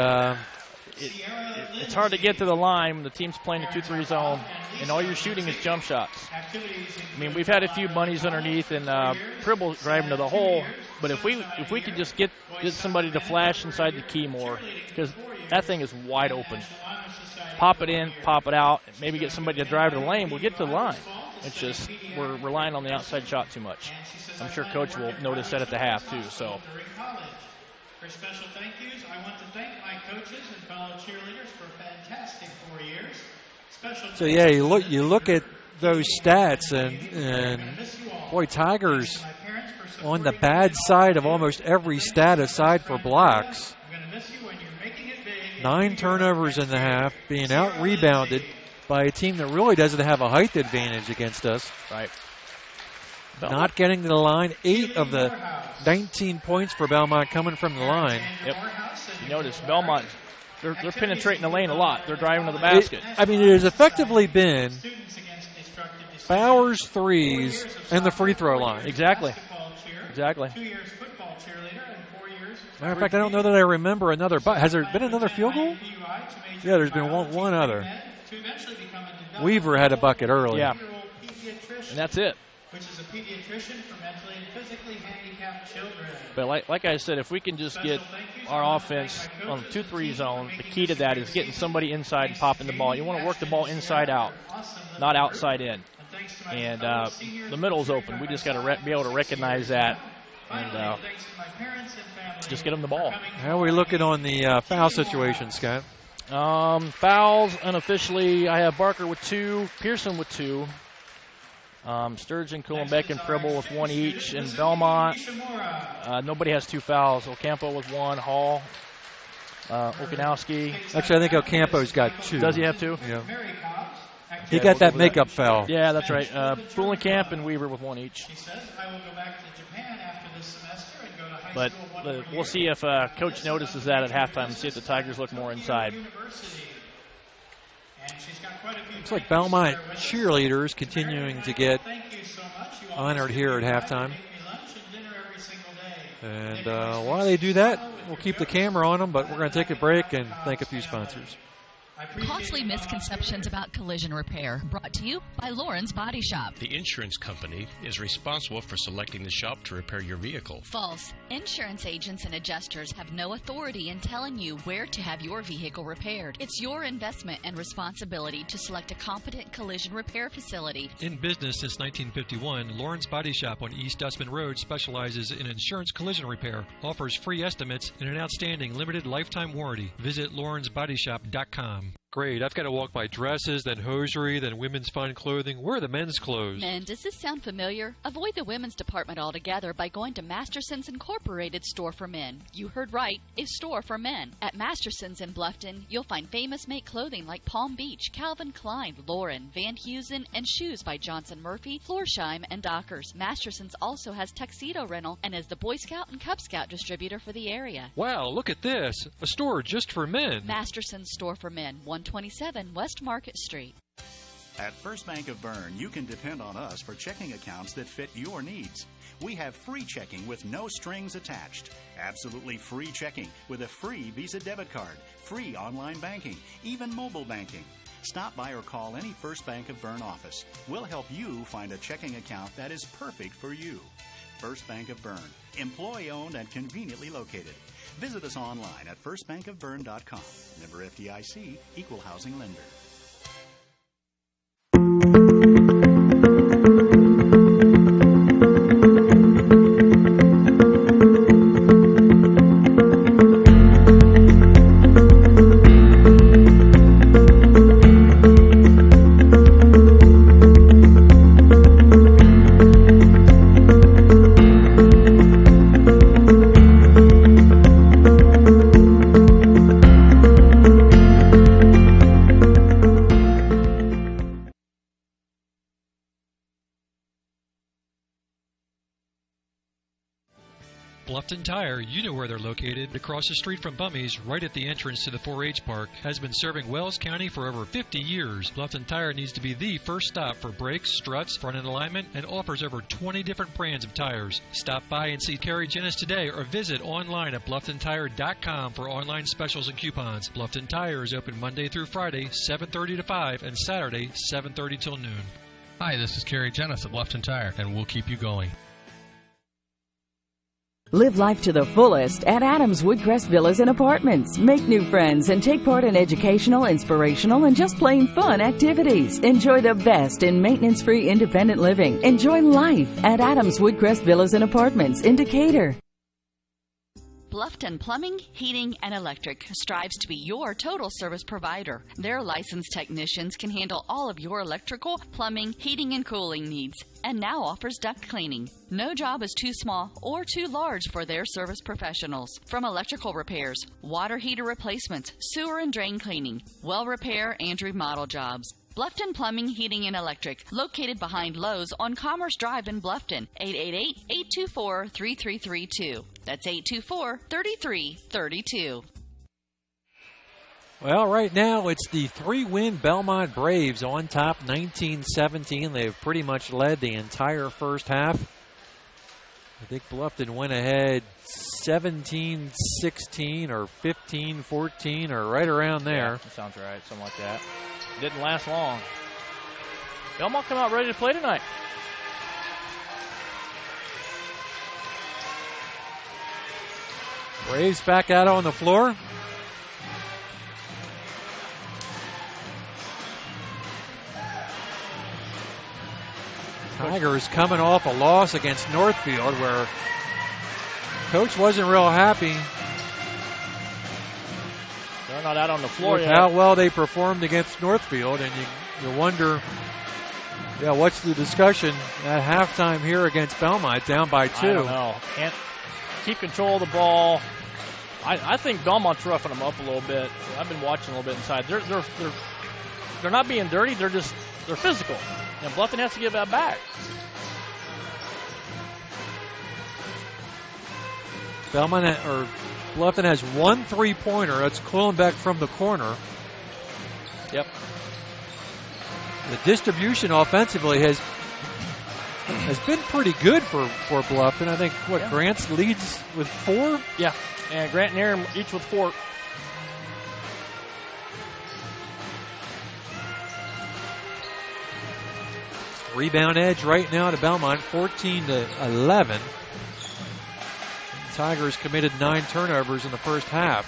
it's hard to get to the line when the team's playing a 2-3 zone, and all you're shooting is jump shots. I mean, we've had a few bunnies underneath, and Pribble driving to the hole. But if we could just get somebody to flash inside the key more, because that thing is wide open. Pop it in, pop it out, maybe get somebody to drive to the lane. We'll get to the line. It's just we're relying on the outside shot too much. I'm sure Coach will notice that at the half, too. So. For special thank yous, I want to thank my coaches and fellow cheerleaders for a fantastic 4 years. So yeah, you look at those stats, and boy, Tigers on the bad side of almost every stat aside for blocks. 9 turnovers in the half, being out-rebounded by a team that really doesn't have a height advantage against us. Right. Not getting to the line. 8 of the 19 points for Bellmont coming from the line. Yep. You notice Bellmont, they're penetrating the lane a lot. They're driving to the basket. It has effectively been Bauer's threes and the free throw line. Exactly. 2 years football cheerleader and 4 years. Matter of fact, I don't know that I remember another. But has there been another field goal? Yeah, there's been one other. Weaver had a bucket early. Yeah. And that's it. Which is a pediatrician for mentally and physically handicapped children. But like I said, if we can just get our offense on the 2-3 zone, the key to that is getting somebody inside and popping the ball. You want to work the ball inside out, not outside in. And the middle's open. We just got to be able to recognize that and just get them the ball. How are we looking on the foul situation, Scott? Fouls unofficially, I have Barker with 2, Pearson with 2. Sturgeon, Kuhlenbeck, and Pribble with 1 each. And Bellmont, nobody has 2 fouls. Ocampo with 1, Hall, Okanowski. Actually, I think Ocampo's got 2. Does he have 2? Yeah. He got that makeup foul. Yeah, that's right. Fullenkamp and Weaver with 1 each. He says, I will go back to Japan after this semester and go to high but school. We'll see if Coach notices that at halftime and see if the Tigers look more inside. Looks like Bellmont cheerleaders continuing to get honored here at halftime. And while they do that, we'll keep the camera on them, but we're going to take a break and thank a few sponsors. Costly misconceptions about collision repair, brought to you by Lauren's Body Shop. The insurance company is responsible for selecting the shop to repair your vehicle. False. Insurance agents and adjusters have no authority in telling you where to have your vehicle repaired. It's your investment and responsibility to select a competent collision repair facility. In business since 1951, Lauren's Body Shop on East Dustman Road specializes in insurance collision repair, offers free estimates, and an outstanding limited lifetime warranty. Visit laurensbodyshop.com. Great. I've got to walk my dresses, then hosiery, then women's fine clothing. Where are the men's clothes? Men, does this sound familiar? Avoid the women's department altogether by going to Masterson's Incorporated Store for Men. You heard right, a store for men. At Masterson's in Bluffton, you'll find famous make clothing like Palm Beach, Calvin Klein, Lauren, Van Heusen, and shoes by Johnson Murphy, Florsheim, and Dockers. Masterson's also has tuxedo rental and is the Boy Scout and Cub Scout distributor for the area. Wow, look at this. A store just for men. Masterson's Store for Men, 127 West Market Street. At First Bank of Bern, you can depend on us for checking accounts that fit your needs. We have free checking with no strings attached. Absolutely free checking with a free Visa debit card, free online banking, even mobile banking. Stop by or call any First Bank of Bern office. We'll help you find a checking account that is perfect for you. First Bank of Bern. Employee-owned and conveniently located. Visit us online at firstbankofbern.com. Member FDIC, Equal Housing Lender. Bluffton Tire, you know where they're located. Across the street from Bummy's, right at the entrance to the 4-H park, has been serving Wells County for over 50 years. Bluffton Tire needs to be the first stop for brakes, struts, front-end alignment, and offers over 20 different brands of tires. Stop by and see Carrie Jennis today or visit online at BlufftonTire.com for online specials and coupons. Bluffton Tire is open Monday through Friday, 7:30 to 5, and Saturday, 7:30 till noon. Hi, this is Carrie Jennis at Bluffton Tire, and we'll keep you going. Live life to the fullest at Adams Woodcrest Villas and Apartments. Make new friends and take part in educational, inspirational, and just plain fun activities. Enjoy the best in maintenance-free independent living. Enjoy life at Adams Woodcrest Villas and Apartments in Decatur. Bluffton Plumbing, Heating, and Electric strives to be your total service provider. Their licensed technicians can handle all of your electrical, plumbing, heating, and cooling needs, and now offers duct cleaning. No job is too small or too large for their service professionals. From electrical repairs, water heater replacements, sewer and drain cleaning, well repair, and remodel jobs. Bluffton Plumbing, Heating, and Electric, located behind Lowe's on Commerce Drive in Bluffton, 888-824-3332. That's 824-3332. Well, right now it's the 3-win Bellmont Braves on top, 19-17. They've pretty much led the entire first half. I think Bluffton went ahead 17-16 or 15-14 or right around there. Yeah, that sounds right, something like that. Didn't last long. Bellmont come out ready to play tonight. Braves back out on the floor. Tigers coming off a loss against Northfield where Coach wasn't real happy. They're not out on the floor with yet. how well they performed against Northfield, and you wonder, what's the discussion at halftime here against Bellmont, down by 2? I don't know. Can't keep control of the ball. I think Belmont's roughing them up a little bit. I've been watching a little bit inside. They're not being dirty. They're physical, and Bluffton has to give that back. Bluffton has one 3-pointer. That's Quillenbeck from the corner. Yep. The distribution offensively has been pretty good for Bluffton. I think, Grant leads with 4? Yeah, and Grant and Aaron each with 4. Rebound edge right now to Bellmont, 14-11. Tigers committed 9 turnovers in the first half.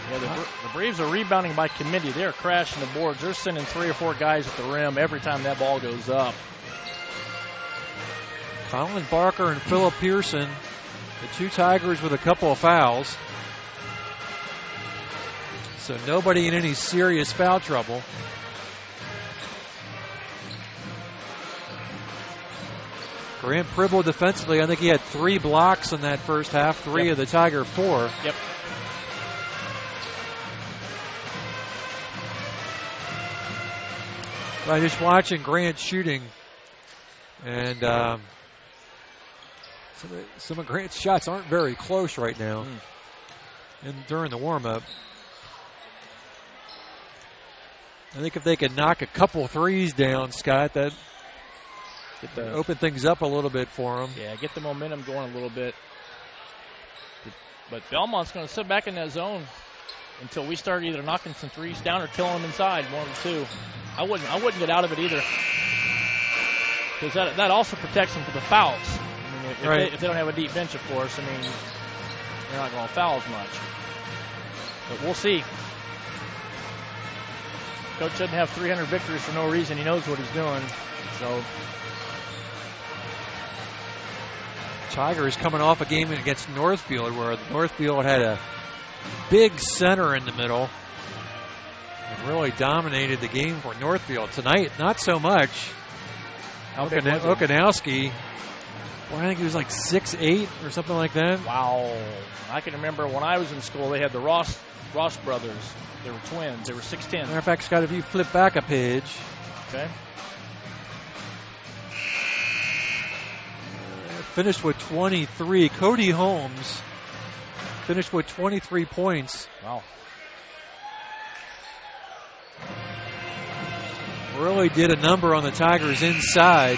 Yeah, the Braves are rebounding by committee. They're crashing the boards. They're sending 3 or 4 guys at the rim every time that ball goes up. Colin Barker and Philip Pearson, the 2 Tigers with a couple of fouls. So nobody in any serious foul trouble. Grant Pribble defensively, I think he had 3 blocks in that first half, 3 of the Tiger 4. Yep. I'm just watching Grant shooting, and some of Grant's shots aren't very close right now. And during the warm-up, I think if they could knock a couple threes down, Scott, that open things up a little bit for them. Yeah, get the momentum going a little bit. But Belmont's going to sit back in that zone until we start either knocking some threes down or killing them inside, 1 or 2. I wouldn't get out of it either. because that also protects them for the fouls. I mean, if they don't have a deep bench, of course, I mean, they're not going to foul as much. But we'll see. Coach doesn't have 300 victories for no reason. He knows what he's doing. So Tigers coming off a game against Northfield where Northfield had a big center in the middle and really dominated the game for Northfield. Tonight, not so much. Okanowski, I think he was like 6'8" or something like that. Wow. I can remember when I was in school, they had the Ross brothers. They were twins. They were 6'10". Matter of fact, Scott, if you flip back a page. Okay. Finished with 23. Cody Holmes finished with 23 points. Wow. Really did a number on the Tigers inside.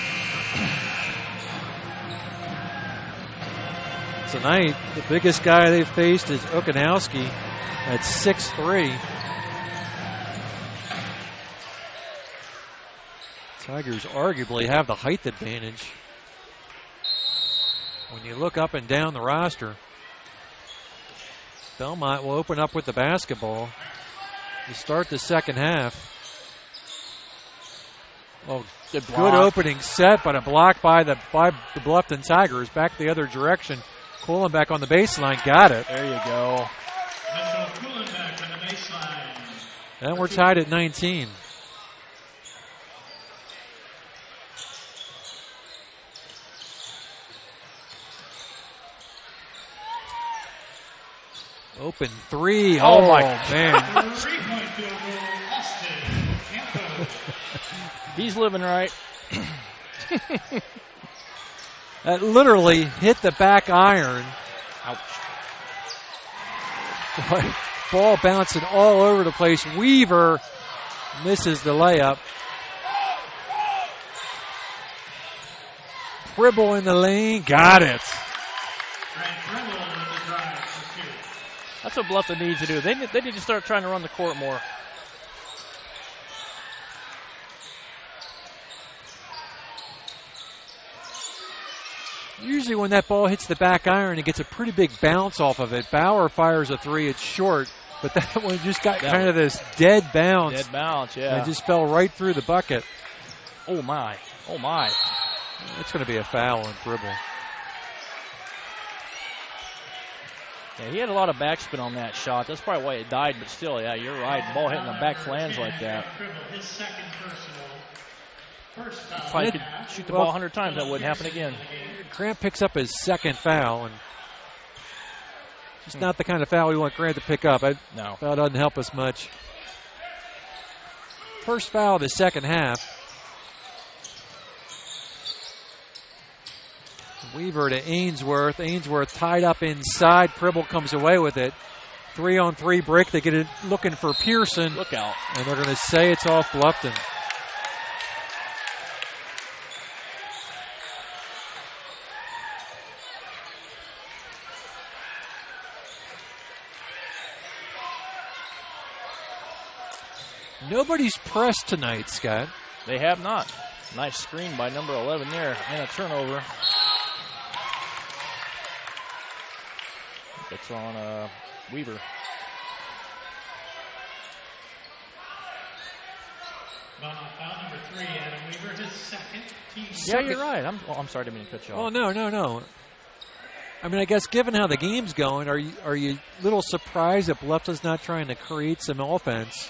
Tonight, the biggest guy they've faced is Okanowski at 6'3". Tigers arguably have the height advantage. When you look up and down the roster, Bellmont will open up with the basketball to start the second half. Oh, good opening set, but a block by the Bluffton Tigers. Back the other direction. Kuhlenbeck on the baseline. Got it. There you go. Kuhlenbeck on the baseline. And we're tied at 19. Open three. Oh my man. Three-point field goal, Austin Campos. He's living right. That literally hit the back iron. Ouch. Ball bouncing all over the place. Weaver misses the layup. Pribble in the lane. Got it. That's what Bluffton needs to do. They need to start trying to run the court more. Usually when that ball hits the back iron, it gets a pretty big bounce off of it. Bauer fires a three. It's short, but that one just got kind of this dead bounce. Dead bounce, yeah. It just fell right through the bucket. Oh, my. Oh, my. It's going to be a foul on Pribble. Yeah, he had a lot of backspin on that shot. That's probably why it died, but still, yeah, you're right. Ball hitting the back flange like that. His second personal. First foul. Probably could shoot the ball 100 times. That wouldn't happen again. Grant picks up his second foul, and just not the kind of foul we want Grant to pick up. No. Foul doesn't help us much. First foul of the second half. Weaver to Ainsworth. Ainsworth tied up inside. Pribble comes away with it. 3-on-3 break. They get it looking for Pearson. Look out. And they're going to say it's off Bluffton. Nobody's pressed tonight, Scott. They have not. Nice screen by number 11 there, and a turnover. It's on Weaver. Foul number 3, Adam Weaver, his second team. Yeah, you're right. I'm sorry, I didn't mean to cut you off. Oh, no. I mean, I guess given how the game's going, are you a little surprised that Bluffton's not trying to create some offense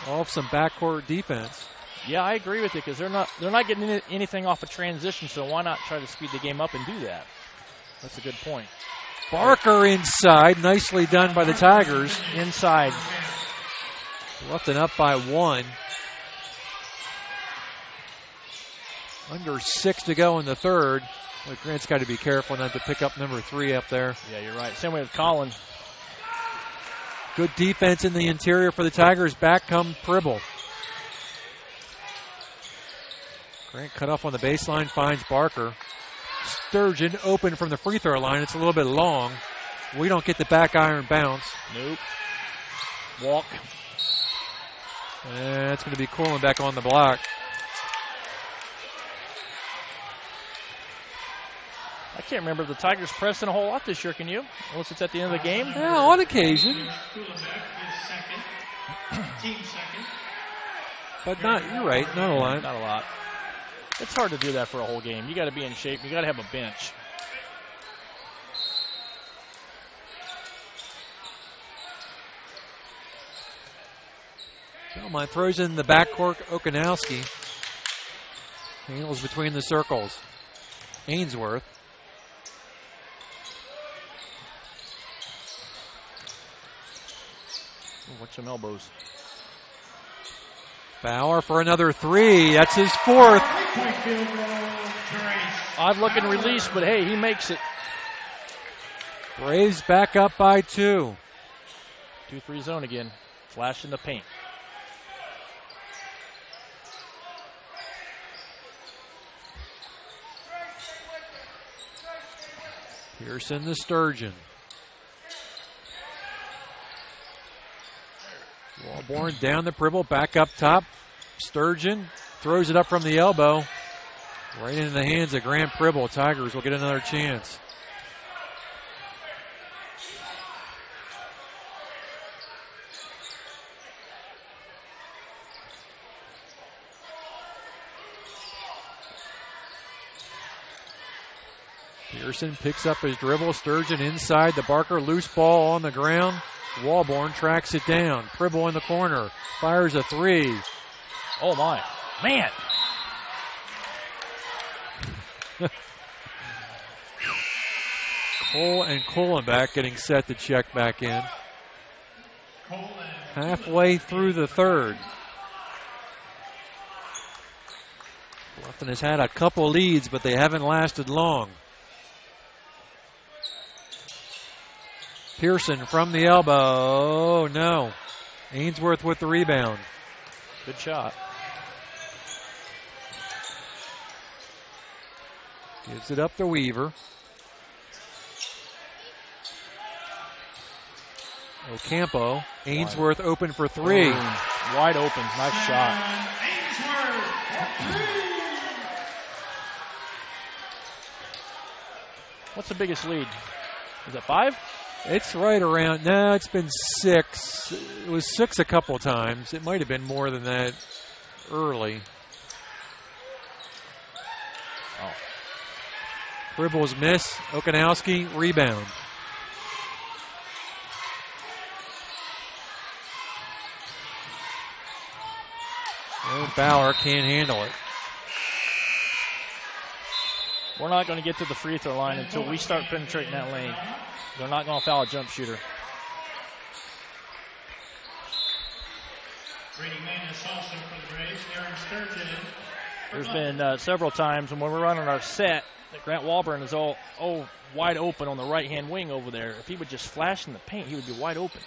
off some backcourt defense? Yeah, I agree with you because they're not getting anything off a transition, so why not try to speed the game up and do that? That's a good point. Barker inside, nicely done by the Tigers. Inside. Bluffton up by 1. Under 6 to go in the third. But Grant's got to be careful not to pick up number 3 up there. Yeah, you're right. Same way with Colin. Good defense in the interior for the Tigers. Back come Pribble. Grant cut off on the baseline, finds Barker. Sturgeon open from the free throw line. It's a little bit long. We don't get the back iron bounce. Nope. Walk. And it's going to be Kuhlenbeck on the block. can't remember the Tigers pressing a whole lot this year, can you? Unless it's at the end of the game. Yeah, on occasion. Team second. But you're right, not a lot. Not a lot. It's hard to do that for a whole game. You got to be in shape. You got to have a bench. Bellmont throws in the backcourt. Okanowski handles between the circles. Ainsworth. Watch some elbows. Bauer for another three. That's his fourth. Odd looking release, but hey, he makes it. Braves back up by 2. 2-3 zone again. Flash in the paint. Pearson to Sturgeon. Walborn down the dribble, back up top. Sturgeon throws it up from the elbow. Right into the hands of Grant Pribble. Tigers will get another chance. Pearson picks up his dribble. Sturgeon inside the Barker. Loose ball on the ground. Walborn tracks it down. Pribble in the corner. Fires a three. Oh, my. Man. Cole and Kohlenbach getting set to check back in. Halfway through the third. Bluffton has had a couple leads, but they haven't lasted long. Pearson from the elbow. No. Ainsworth with the rebound. Good shot. Gives it up to Weaver. Ocampo. Ainsworth open for three. Wide open. Nice shot. What's the biggest lead? Is it 5? It's right around. No, it's been 6. It was 6 a couple times. It might have been more than that early. Oh. Pribble's miss. Okanowski rebound. And Bauer can't handle it. We're not going to get to the free throw line until we start penetrating that lane. They're not going to foul a jump shooter. There's been several times when we're running our set that Grant Walburn is all wide open on the right-hand wing over there. If he would just flash in the paint, he would be wide open.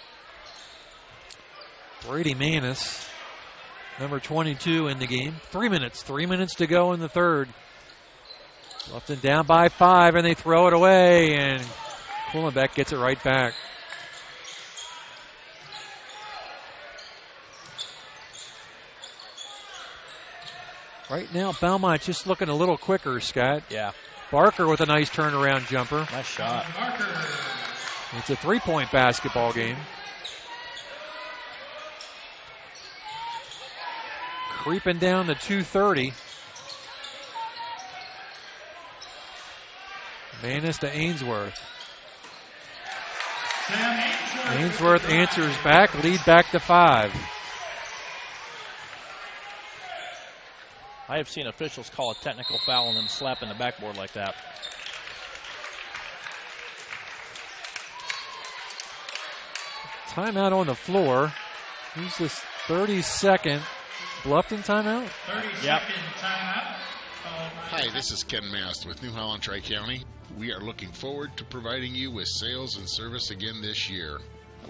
Brady Manis, number 22 in the game. 3 minutes. 3 minutes to go in the third. Bluffton down by 5, and they throw it away, and Kohlenbach gets it right back. Right now, Bellmont just looking a little quicker, Scott. Yeah. Barker with a nice turnaround jumper. Nice shot. It's a three-point basketball game. Creeping down to 2:30. Manis to Ainsworth. Ainsworth answers back, lead back to 5. I have seen officials call a technical foul and then slapping the backboard like that. Timeout on the floor. Who's this 32nd Bluffton timeout? 32nd timeout. Hi, this is Ken Mast with New Holland Tri-County. We are looking forward to providing you with sales and service again this year.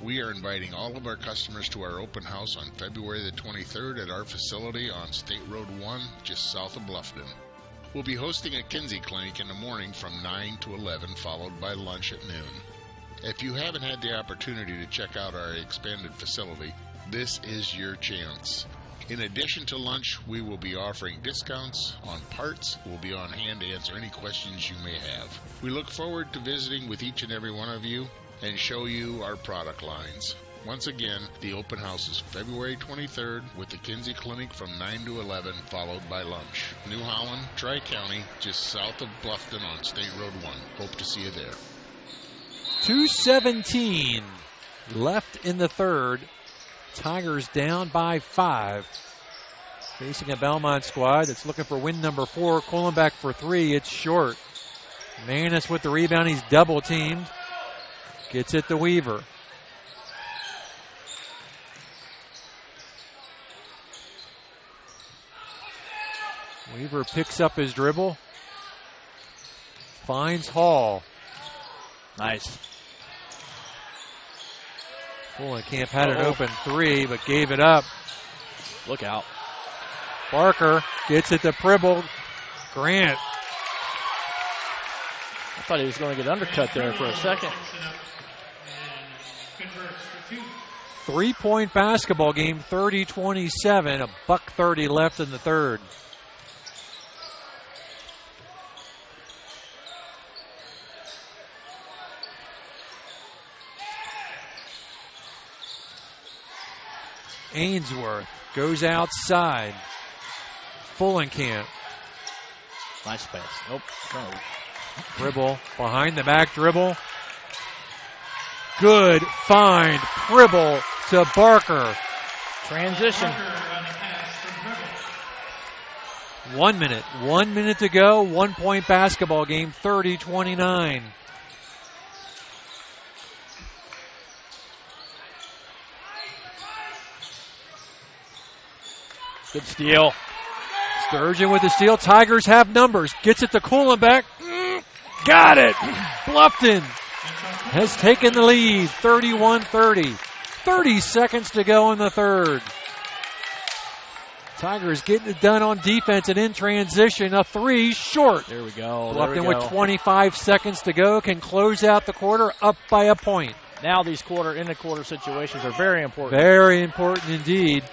We are inviting all of our customers to our open house on February the 23rd at our facility on State Road 1, just south of Bluffton. We'll be hosting a Kinsey Clinic in the morning from 9 to 11, followed by lunch at noon. If you haven't had the opportunity to check out our expanded facility, this is your chance. In addition to lunch, we will be offering discounts on parts. We'll be on hand to answer any questions you may have. We look forward to visiting with each and every one of you and show you our product lines. Once again, the open house is February 23rd with the Kinsey Clinic from 9 to 11, followed by lunch. New Holland, Tri-County, just south of Bluffton on State Road 1. Hope to see you there. 2:17 left in the third. Tigers down by 5. Facing a Bellmont squad that's looking for win number 4. Kohlenbeck for 3. It's short. Manis with the rebound. He's double teamed. Gets it to Weaver. Weaver picks up his dribble. Finds Hall. Nice. Kohlenkamp had an open 3, but gave it up. Look out. Barker gets it to Pribble. Grant. I thought he was going to get undercut there for a second. 3-point basketball game, 30-27. A $1:30 left in the third. Ainsworth goes outside. Kohlenkamp. Nice pass. Nope. No. Pribble behind the back dribble. Good find. Pribble to Barker. Transition. 1 minute. 1 minute to go. 1-point basketball game, 30-29. Good steal. Sturgeon with the steal. Tigers have numbers. Gets it to Kohlenbeck. Got it. Bluffton has taken the lead, 31-30. 30 seconds to go in the third. Tigers getting it done on defense and in transition. A 3 short. There we go. Bluffton with 25 seconds to go can close out the quarter up by a point. Now these quarter situations are very important. Very important indeed.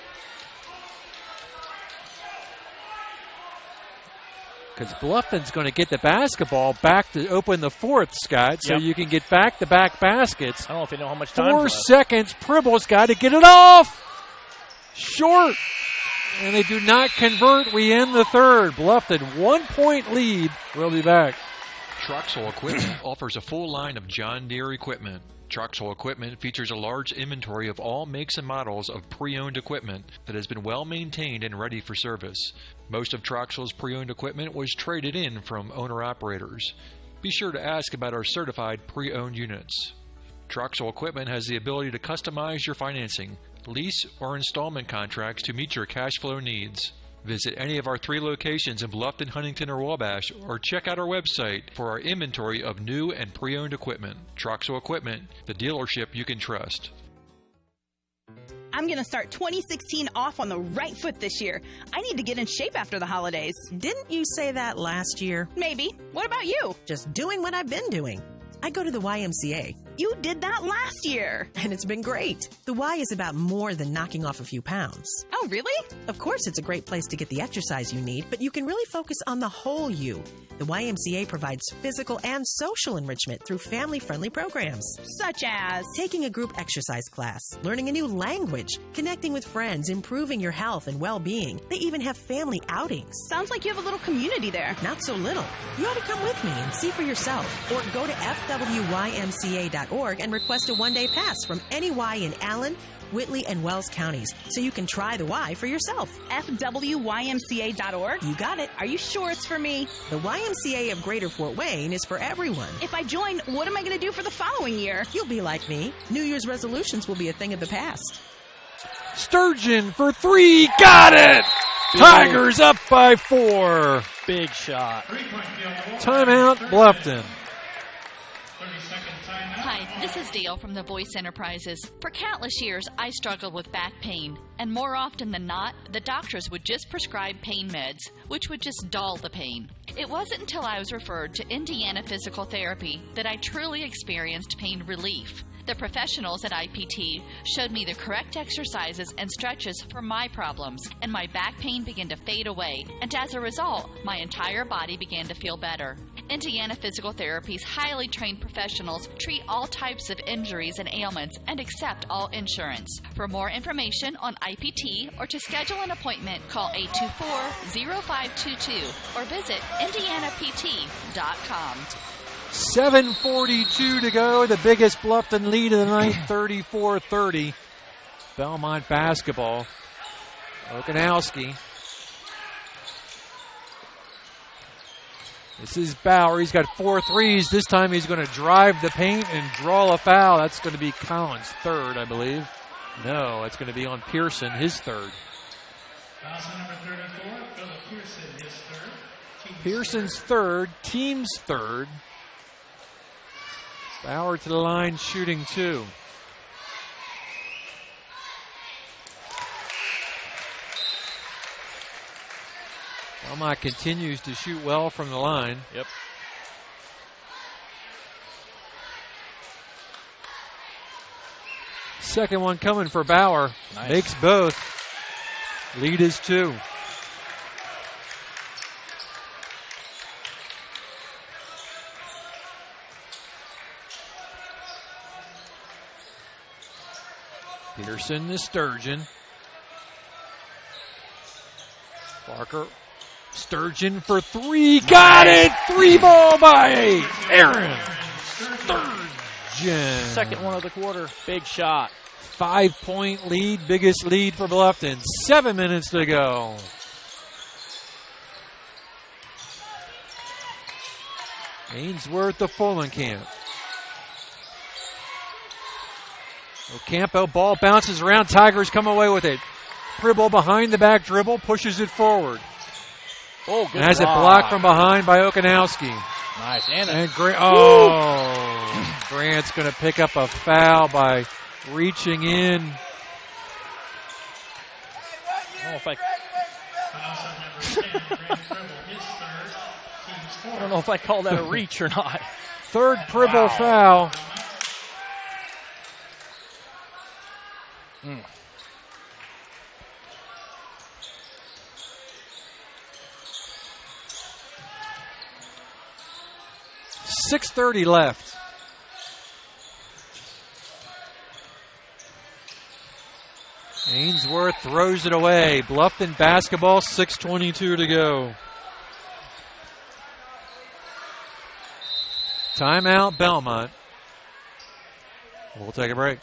Because Bluffton's going to get the basketball back to open the fourth, Scott, so you can get back-to-back baskets. I don't know if you know how much time 4 seconds. Pribble's got to get it off. Short. And they do not convert. We end the third. Bluffton, 1-point lead. We'll be back. Troxel Equipment offers a full line of John Deere equipment. Troxel Equipment features a large inventory of all makes and models of pre-owned equipment that has been well maintained and ready for service. Most of Troxel's pre-owned equipment was traded in from owner-operators. Be sure to ask about our certified pre-owned units. Troxel Equipment has the ability to customize your financing, lease, or installment contracts to meet your cash flow needs. Visit any of our 3 locations in Bluffton, Huntington, or Wabash, or check out our website for our inventory of new and pre-owned equipment. Troxel Equipment, the dealership you can trust. I'm going to start 2016 off on the right foot this year. I need to get in shape after the holidays. Didn't you say that last year? Maybe. What about you? Just doing what I've been doing. I go to the YMCA. You did that last year. And it's been great. The Y is about more than knocking off a few pounds. Oh, really? Of course, it's a great place to get the exercise you need, but you can really focus on the whole you. The YMCA provides physical and social enrichment through family-friendly programs. Such as? Taking a group exercise class, learning a new language, connecting with friends, improving your health and well-being. They even have family outings. Sounds like you have a little community there. Not so little. You ought to come with me and see for yourself. Or go to fwymca.org and request a one-day pass from any Y in Allen, Whitley, and Wells counties so you can try the Y for yourself. fwymca.org? You got it. Are you sure it's for me? The YMCA of Greater Fort Wayne is for everyone. If I join, what am I going to do for the following year? You'll be like me. New Year's resolutions will be a thing of the past. Sturgeon for 3. Got it! Tigers up by 4. Big shot. Timeout, Bluffton. Hi, this is Dale from the Voice Enterprises. For countless years, I struggled with back pain, and more often than not, the doctors would just prescribe pain meds, which would just dull the pain. It wasn't until I was referred to Indiana Physical Therapy that I truly experienced pain relief. The professionals at IPT showed me the correct exercises and stretches for my problems, and my back pain began to fade away, and as a result, my entire body began to feel better. Indiana Physical Therapy's highly trained professionals treat all types of injuries and ailments and accept all insurance. For more information on IPT or to schedule an appointment, call 824-0522 or visit indianapt.com. 7:42 to go. The biggest Bluffton lead of the night, 34-30. Bellmont basketball. Okanowski. This is Bauer. He's got 4 threes. This time he's going to drive the paint and draw a foul. That's going to be Collins' third, I believe. No, it's going to be on Pearson, his third. Foul number 34, Philip Pearson, his third. Pearson's third, team's third. Bauer to the line, shooting 2. Bellmont continues to shoot well from the line. Yep. Second one coming for Bauer. Nice. Makes both. Lead is 2. Pearson to Sturgeon. Barker. Sturgeon for 3. Got it! 3 ball by Aaron Sturgeon. Second one of the quarter. Big shot. 5-point lead. Biggest lead for Bluffton. 7 minutes to go. Ainsworth to Fulenkamp. Ocampo, ball bounces around. Tigers come away with it. Pribble behind the back dribble, pushes it forward. Oh, good. And has it blocked from behind by Okanowski. Nice. And Grant's going to pick up a foul by reaching in. I don't know if I call that a reach or not. Third Pribble foul. Mm. .6:30 left. Ainsworth throws it away. Bluffton basketball, 6:22 to go. Timeout, Bellmont. We'll take a break.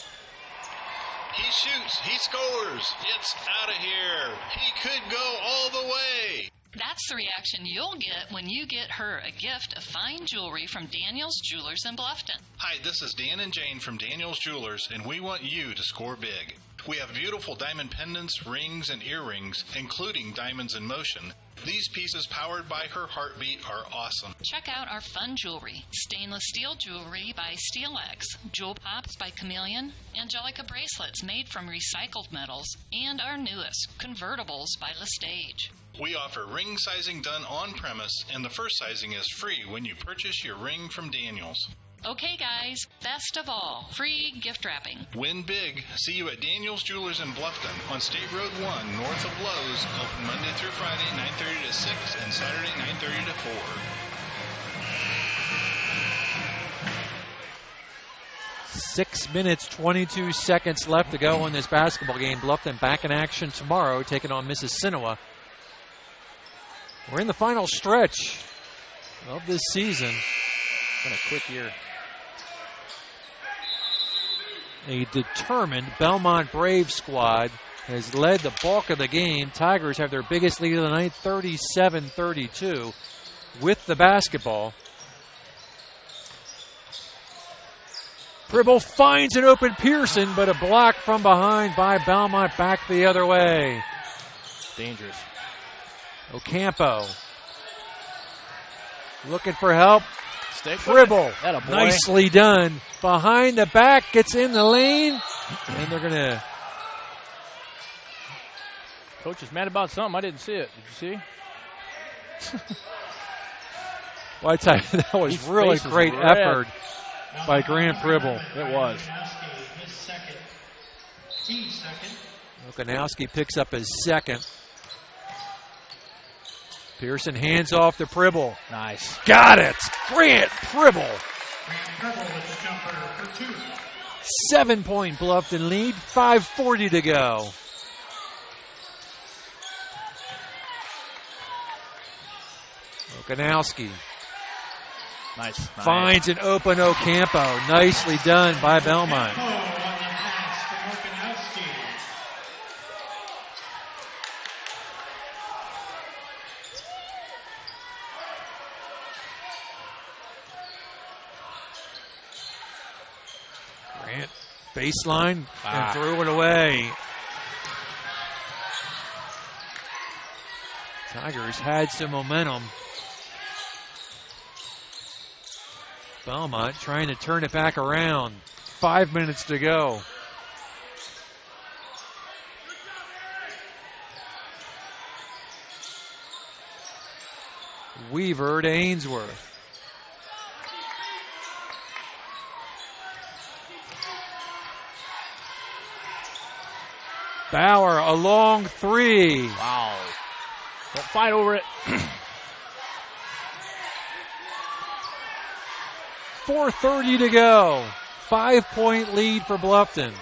He shoots. He scores. It's out of here. He could go all the way. That's the reaction you'll get when you get her a gift of fine jewelry from Daniel's Jewelers in Bluffton. Hi, this is Dan and Jane from Daniel's Jewelers, and we want you to score big. We have beautiful diamond pendants, rings, and earrings, including diamonds in motion. These pieces, powered by her heartbeat, are awesome. Check out our fun jewelry. Stainless steel jewelry by SteelX, jewel pops by Chameleon, Angelica bracelets made from recycled metals, and our newest, convertibles by Lestage. We offer ring sizing done on premise, and the first sizing is free when you purchase your ring from Daniel's. Okay, guys, best of all, free gift wrapping. Win big. See you at Daniel's Jewelers in Bluffton on State Road 1, north of Lowe's. Open Monday through Friday, 9:30 to 6, and Saturday, 9:30 to 4. 6 minutes, 22 seconds left to go in this basketball game. Bluffton back in action tomorrow, taking on Mississinawa. We're in the final stretch of this season. It's been a quick year. A determined Bellmont Braves squad has led the bulk of the game. Tigers have their biggest lead of the night, 37-32, with the basketball. Pribble finds an open Pearson, but a block from behind by Bellmont, back the other way. Dangerous. Ocampo looking for help. Pribble, nicely done. Behind the back, gets in the lane, and they're going to... Coach is mad about something. I didn't see it. Did you see? Well, I tell you, that was really great effort by Grant Pribble. It was. Okanowski picks up his second. Pearson hands off to Pribble. Nice. Got it! Grant Pribble. 7-point Bluffton lead, 5:40 to go. Okanowski nice. Finds an open Ocampo. Nicely done by Bellmont. Grant baseline and threw it away. Tigers had some momentum. Bellmont trying to turn it back around. 5 minutes to go. Weaver to Ainsworth. Bauer, a long three. Wow. Don't fight over it. 4:30 to go. 5-point lead for Bluffton.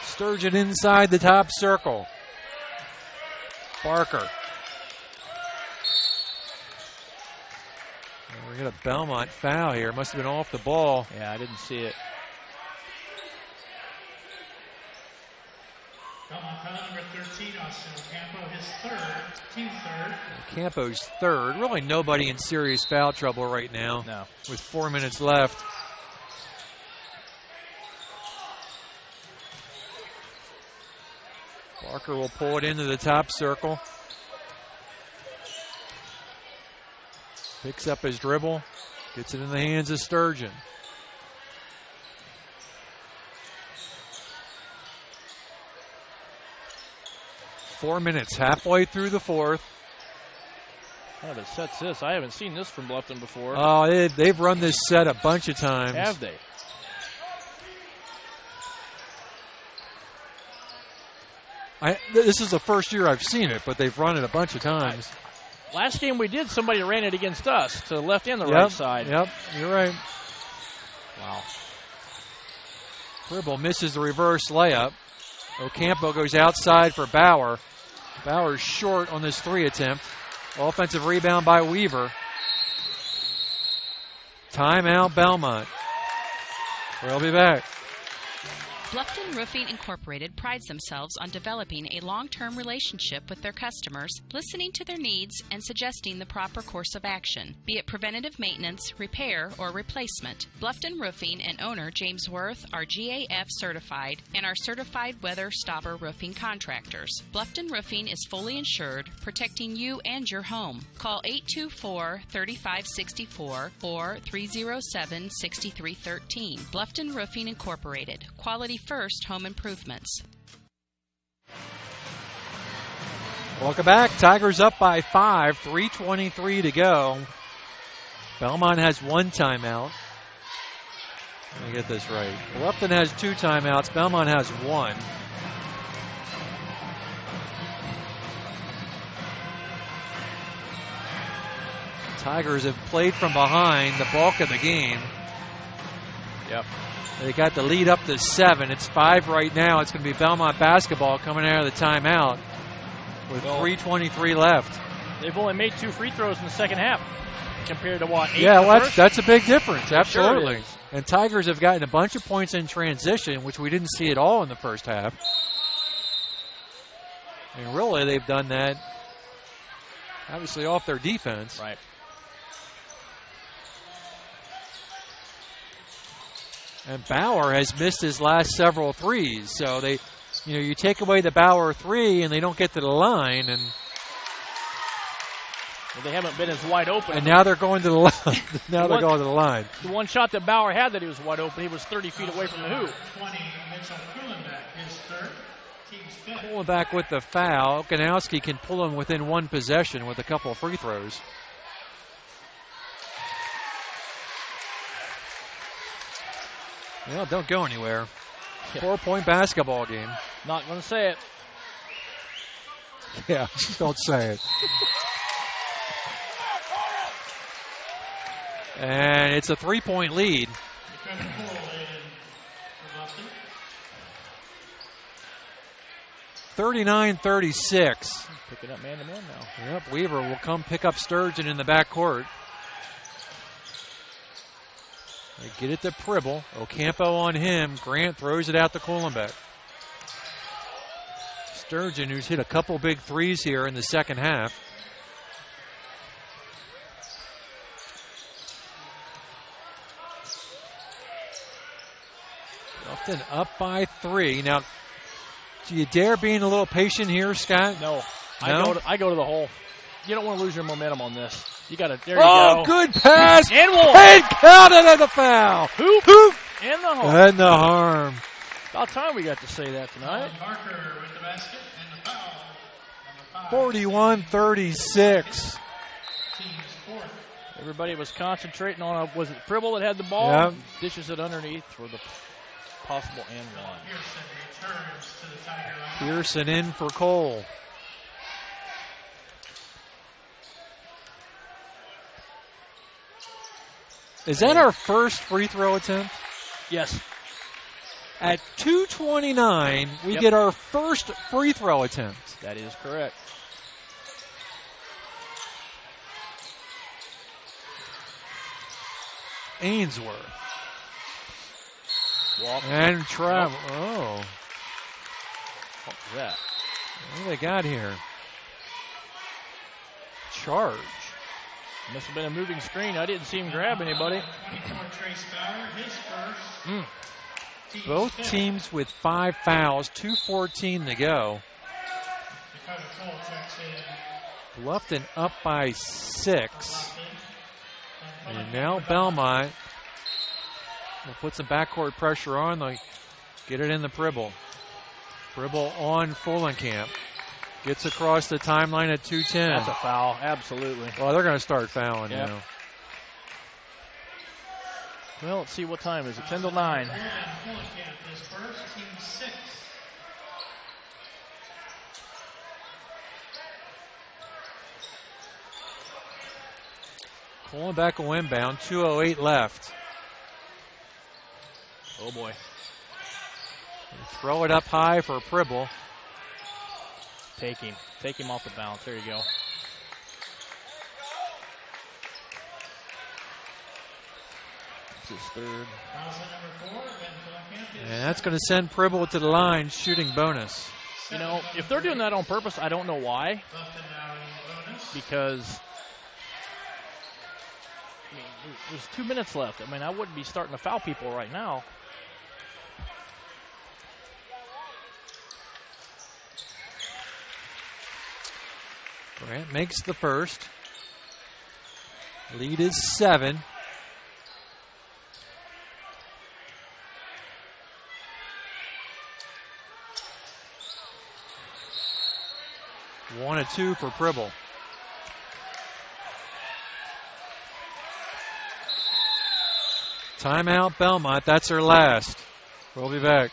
Sturgeon inside the top circle. Barker. We got a Bellmont foul here. Must have been off the ball. Yeah, I didn't see it. Bellmont foul number 13, Austin Ocampo, his third, team third. Ocampo's third. Really nobody in serious foul trouble right now. No. With 4 minutes left. Barker will pull it into the top circle. Picks up his dribble. Gets it in the hands of Sturgeon. Four minutes, halfway through the fourth. Kind of sets this. I haven't seen this from Bluffton before. Oh, they've run this set a bunch of times. Have they? This is the first year I've seen it, but they've run it a bunch of times. Last game we did, somebody ran it against us to the left and the right side. Yep, you're right. Wow. Pribble misses the reverse layup. Ocampo goes outside for Bauer. Bauer's short on this three attempt. Offensive rebound by Weaver. Timeout, Bellmont. We'll be back. Bluffton Roofing Incorporated prides themselves on developing a long-term relationship with their customers, listening to their needs and suggesting the proper course of action, be it preventative maintenance, repair, or replacement. Bluffton Roofing and owner James Worth are GAF certified and are certified weather stopper roofing contractors. Bluffton Roofing is fully insured, protecting you and your home. Call 824-3564 or 307-6313. Bluffton Roofing Incorporated. Quality first home improvements. Welcome back. Tigers up by 5, 3:23 to go. Bellmont has one timeout. Let me get this right. Bluffton has two timeouts. Bellmont has one. Tigers have played from behind the bulk of the game. Yep. They got the lead up to 7. It's 5 right now. It's going to be Bellmont basketball coming out of the timeout with 3:23 left. They've only made 2 free throws in the second half compared to what? 8 Yeah, in the well, first? that's a big difference. Absolutely. Sure and Tigers have gotten a bunch of points in transition, which we didn't see at all in the first half. And really, they've done that obviously off their defense. Right. And Bauer has missed his last several threes. So they, you take away the Bauer three and they don't get to the line, and they haven't been as wide open. And now they're going to the line. They're going to the line. The one shot that Bauer had that he was wide open, he was 30 feet away from the hoop. Pulling back with the foul. Okanowski can pull him within one possession with a couple of free throws. Well, don't go anywhere. 4-point basketball game. Not going to say it. Yeah, don't say it. And it's a 3-point lead. 39-36. Picking up man-to-man now. Yep, Weaver will come pick up Sturgeon in the backcourt. They get it to Pribble. Ocampo on him. Grant throws it out to Kuhlenbeck. Sturgeon, who's hit a couple big threes here in the second half. Bluffton up by 3. Now, do you dare being a little patient here, Scott? No. I go to the hole. You don't want to lose your momentum on this. You got to. There you Oh, go. good pass. And one. And counted at the foul. Hoop. And the harm. And the harm. About time we got to say that tonight. 41-36. Everybody was concentrating on, was it Pribble that had the ball? Yep. Dishes it underneath for the possible and one. Pearson in for Cole. Is that our first free throw attempt? Yes. At 2:29, we get our first free throw attempt. That is correct. Ainsworth. Walk. And travel. Oh. What was that? What do they got here? Charge. Must have been a moving screen. I didn't see him grab anybody. Both teams with 5 fouls, 2:14 to go. Bluffton up by 6. And now Bellmont will put some backcourt pressure on. They get it in the Pribble. Pribble on Fullenkamp. Gets across the timeline at 2:10. That's a foul, absolutely. Well, they're going to start fouling now. Well, let's see what time is it. 10 to 9. Kuhlenbeck will inbound. 2:08 left. Oh, boy. Throw it up high for Pribble. Take him. Take him off the bounce. There you go. This is third. And that's going to send Pribble to the line, shooting bonus. You know, if they're doing that on purpose, I don't know why. Because I mean, there's 2 minutes left. I mean, I wouldn't be starting to foul people right now. Grant makes the first. Lead is 7. One and 2 for Pribble. Timeout Bellmont. That's their last. We'll be back.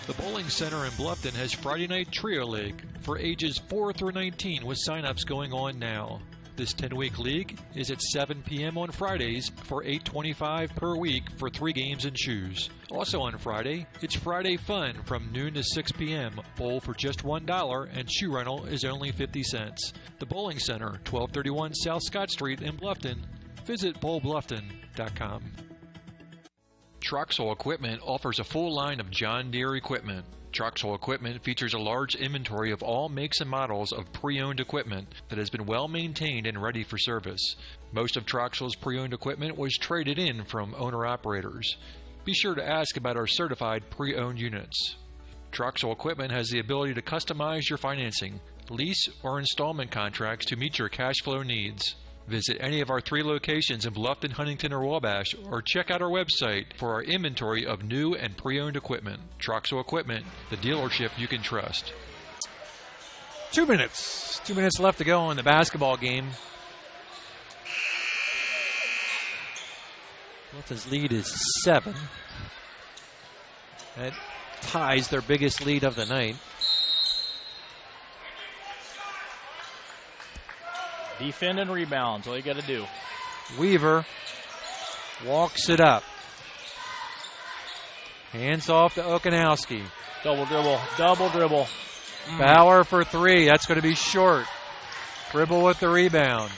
The Bowling Center in Bluffton has Friday Night Trio League for ages 4 through 19 with signups going on now. This 10-week league is at 7 p.m. on Fridays for $8.25 per week for 3 games and shoes. Also on Friday, it's Friday Fun from noon to 6 p.m. Bowl for just $1 and shoe rental is only 50 cents. The Bowling Center, 1231 South Scott Street in Bluffton. Visit bowlbluffton.com. Troxel Equipment offers a full line of John Deere equipment. Troxel Equipment features a large inventory of all makes and models of pre-owned equipment that has been well maintained and ready for service. Most of Troxel's pre-owned equipment was traded in from owner-operators. Be sure to ask about our certified pre-owned units. Troxel Equipment has the ability to customize your financing, lease, or installment contracts to meet your cash flow needs. Visit any of our 3 locations in Bluffton, Huntington, or Wabash, or check out our website for our inventory of new and pre-owned equipment. Troxel Equipment, the dealership you can trust. 2 minutes. 2 minutes left to go in the basketball game. Bluffton's lead is 7. That ties their biggest lead of the night. Defend and rebounds, all you got to do. Weaver walks it up. Hands off to Okanowski. Double dribble, double dribble. Bauer for 3. That's going to be short. Pribble with the rebound.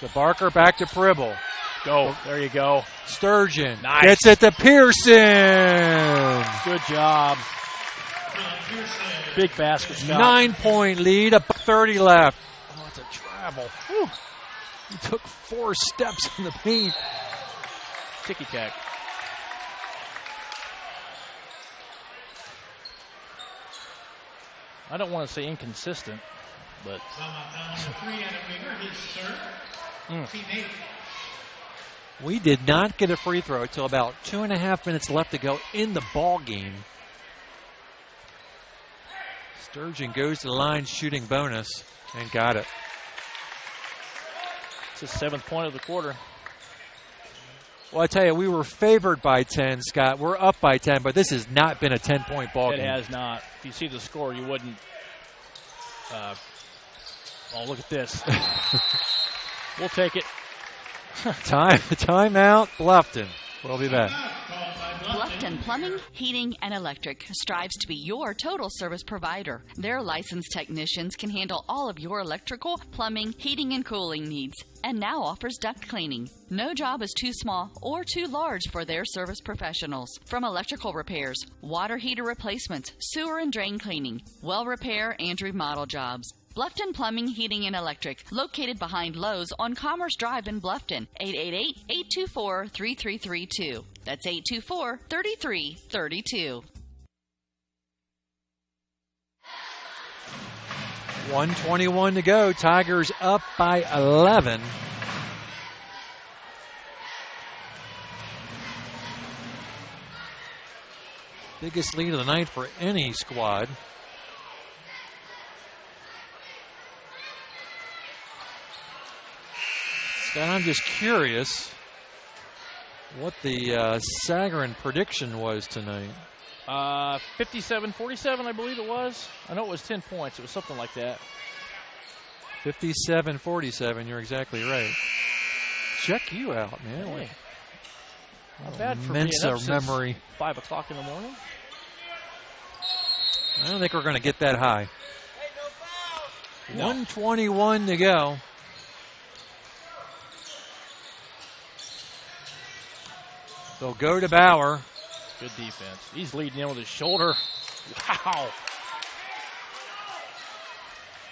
To Barker, back to Pribble. Go. There you go. Sturgeon nice. Gets it to Pearson. Good job. Big basket, Scott. 9-point lead, about 30 left. Oh, it's a travel. Whew. He took 4 steps in the paint. Ticky-tack. I don't want to say inconsistent, but... We did not get a free throw until about 2.5 minutes left to go in the ball game. Sturgeon goes to the line, shooting bonus, and got it. It's his 7th point of the quarter. Well, I tell you, we were favored by 10, Scott. We're up by 10, but this has not been a 10-point ball game. It has not. If you see the score, you wouldn't. Oh, look at this. We'll take it. Timeout, Bluffton. We'll be back. Bluffton Plumbing, Heating, and Electric strives to be your total service provider. Their licensed technicians can handle all of your electrical, plumbing, heating, and cooling needs, and now offers duct cleaning. No job is too small or too large for their service professionals. From electrical repairs, water heater replacements, sewer and drain cleaning, well repair, and remodel jobs. Bluffton Plumbing, Heating, and Electric, located behind Lowe's on Commerce Drive in Bluffton, 888-824-3332. That's 824-3332. 1:21 to go. Tigers up by 11. Biggest lead of the night for any squad. Scott, I'm just curious what the Sagarin prediction was tonight. 57-47, I believe it was. I know it was 10 points. It was something like that. 57-47, you're exactly right. Check you out, man. Hey. Not bad for being up since memory. 5 o'clock in the morning. I don't think we're going to get that high. 1:21 to go. They'll go to Bauer. Good defense. He's leading in with his shoulder. Wow.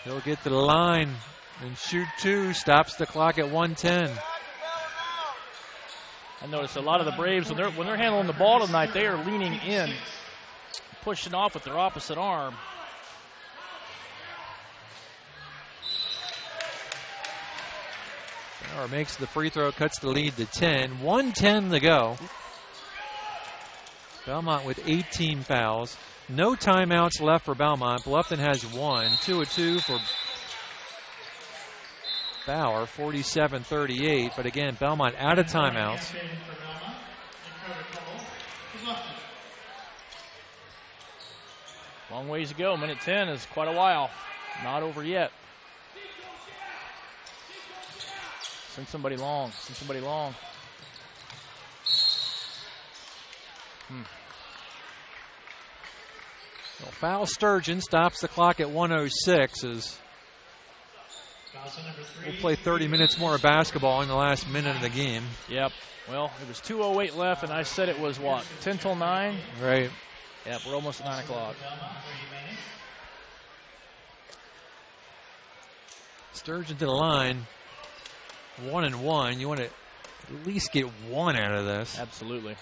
He'll get to the line and shoot 2. Stops the clock at 1:10. I noticed a lot of the Braves, when they're handling the ball tonight, they are leaning in, pushing off with their opposite arm. Bauer makes the free throw, cuts the lead to 10. 1:10 to go. Bellmont with 18 fouls. No timeouts left for Bellmont. Bluffton has 1. 2 of 2 for Bauer, 47-38. But again, Bellmont out of timeouts. Long ways to go. Minute 10 is quite a while. Not over yet. Send somebody long. Send somebody long. Well, foul Sturgeon stops the clock at 1:06 as we'll play 30 minutes more of basketball in the last minute of the game. Yep. Well, it was 2:08 left, and I said it was, what, 10 till 9? Right. Yep, we're almost at 9 o'clock. Sturgeon to the line. 1 and 1. You want to at least get 1 out of this. Absolutely.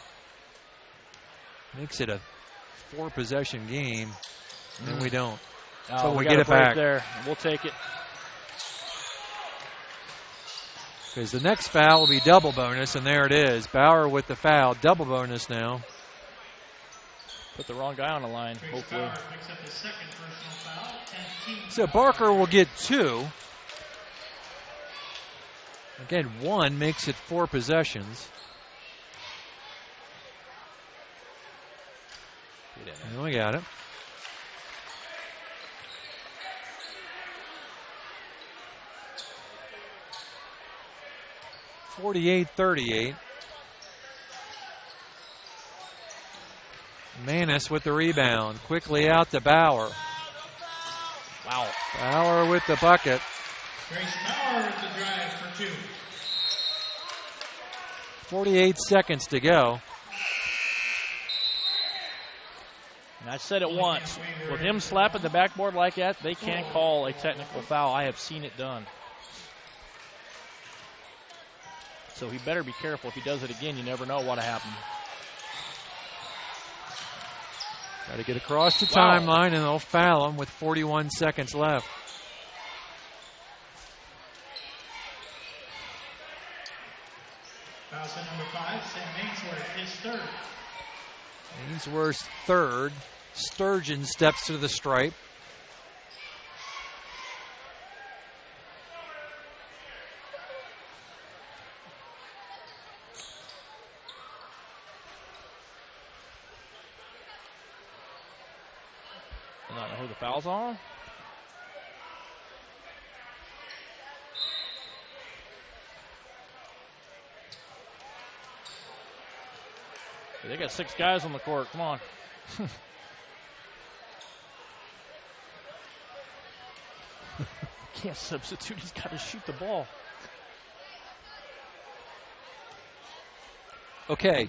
Makes it a 4-possession game, and we don't. Oh, so we get it back. There. We'll take it. Because the next foul will be double bonus, and there it is. Bauer with the foul. Double bonus now. Put the wrong guy on the line, hopefully. So Barker will get 2. Again, 1 makes it 4 possessions. And we got it. (48-38). Manis with the rebound. Quickly out to Bauer. Wow. Bauer with the bucket. Grace Bauer with the drive for 2. 48 seconds to go. And I said it once. With him slapping the backboard like that, they can't call a technical foul. I have seen it done. So he better be careful. If he does it again, you never know what'll happen. Got to get across the timeline, and they'll foul him with 41 seconds left. Foul set number 5, Sam Ainsworth, his 3rd. Ainsworth's 3rd. Sturgeon steps to the stripe. I don't know who the foul's on. They got 6 guys on the court. Come on. Can't substitute. He's got to shoot the ball. Okay.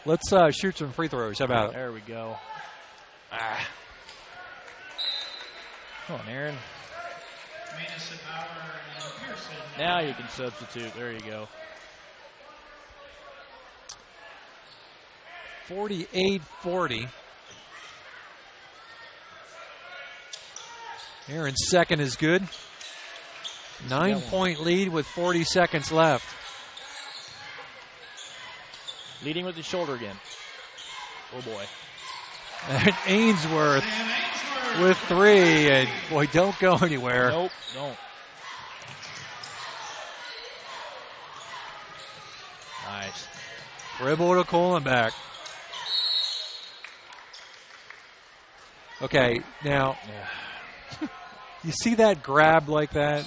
Let's shoot some free throws. How about it? There we go. Ah. Come on, Aaron. Now you can substitute. There you go. 48-40. Aaron's second is good. 9-point lead with 40 seconds left. Leading with his shoulder again. Oh, boy. And Ainsworth with 3. And, boy, don't go anywhere. Nope, don't. Nice. Dribble to Kohlenbeck. Okay, now, you see that grab like that?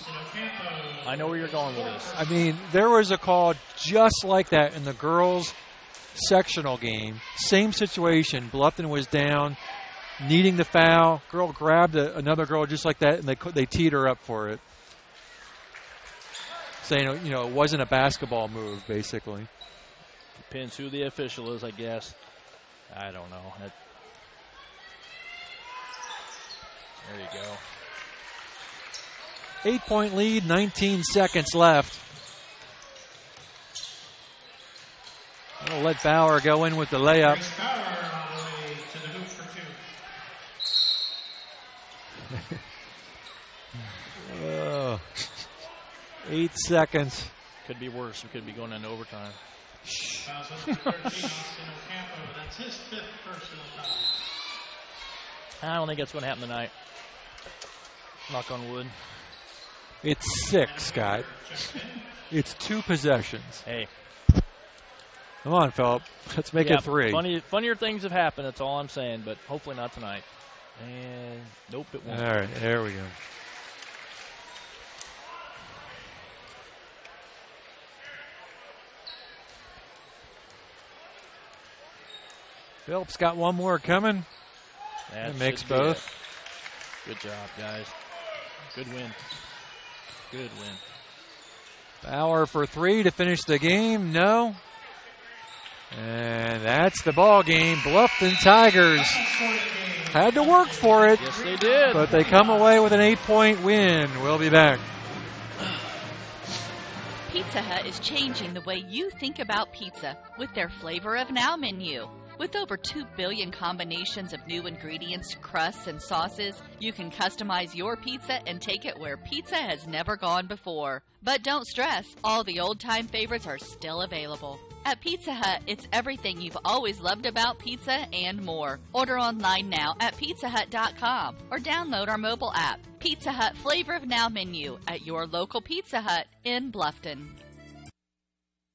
I know where you're going with this. I mean, there was a call just like that in the girls' sectional game. Same situation. Bluffton was down, needing the foul. Girl grabbed another girl just like that, and they teed her up for it. Saying, you know, it wasn't a basketball move, basically. Depends who the official is, I guess. I don't know. There you go. 8-point lead, 19 seconds left. We'll let Bauer go in with the layup. Bauer on the way to the hoop for 2. 8 seconds. Could be worse. We could be going into overtime. Fouls number 13, Austin Ocampo. That's his 5th personal foul. I don't think that's going to happen tonight. Knock on wood. It's 6, Scott. It's 2 possessions. Hey. Come on, Phillip. Let's make it 3. Funnier things have happened, that's all I'm saying, but hopefully not tonight. And nope, it won't. All right, there we go. Phillip's got one more coming. That makes both. Good job, guys. Good win. Good win. Bauer for 3 to finish the game. No. And that's the ball game. Bluffton Tigers had to work for it. Yes, they did. But they come away with an 8-point win. We'll be back. Pizza Hut is changing the way you think about pizza with their Flavor of Now menu. With over 2 billion combinations of new ingredients, crusts, and sauces, you can customize your pizza and take it where pizza has never gone before. But don't stress, all the old-time favorites are still available. At Pizza Hut, it's everything you've always loved about pizza and more. Order online now at pizzahut.com or download our mobile app. Pizza Hut Flavor of Now menu at your local Pizza Hut in Bluffton.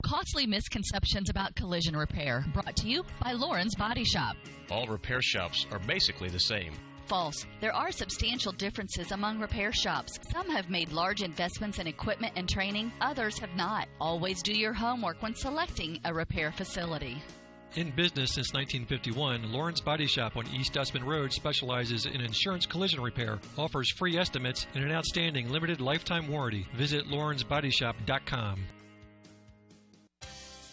Costly misconceptions about collision repair, brought to you by Lauren's Body Shop. All repair shops are basically the same. False. There are substantial differences among repair shops. Some have made large investments in equipment and training, others have not. Always do your homework when selecting a repair facility. In business since 1951, Lauren's Body Shop on East Dustman Road specializes in insurance collision repair, offers free estimates, and an outstanding limited lifetime warranty. Visit lawrensbodyshop.com.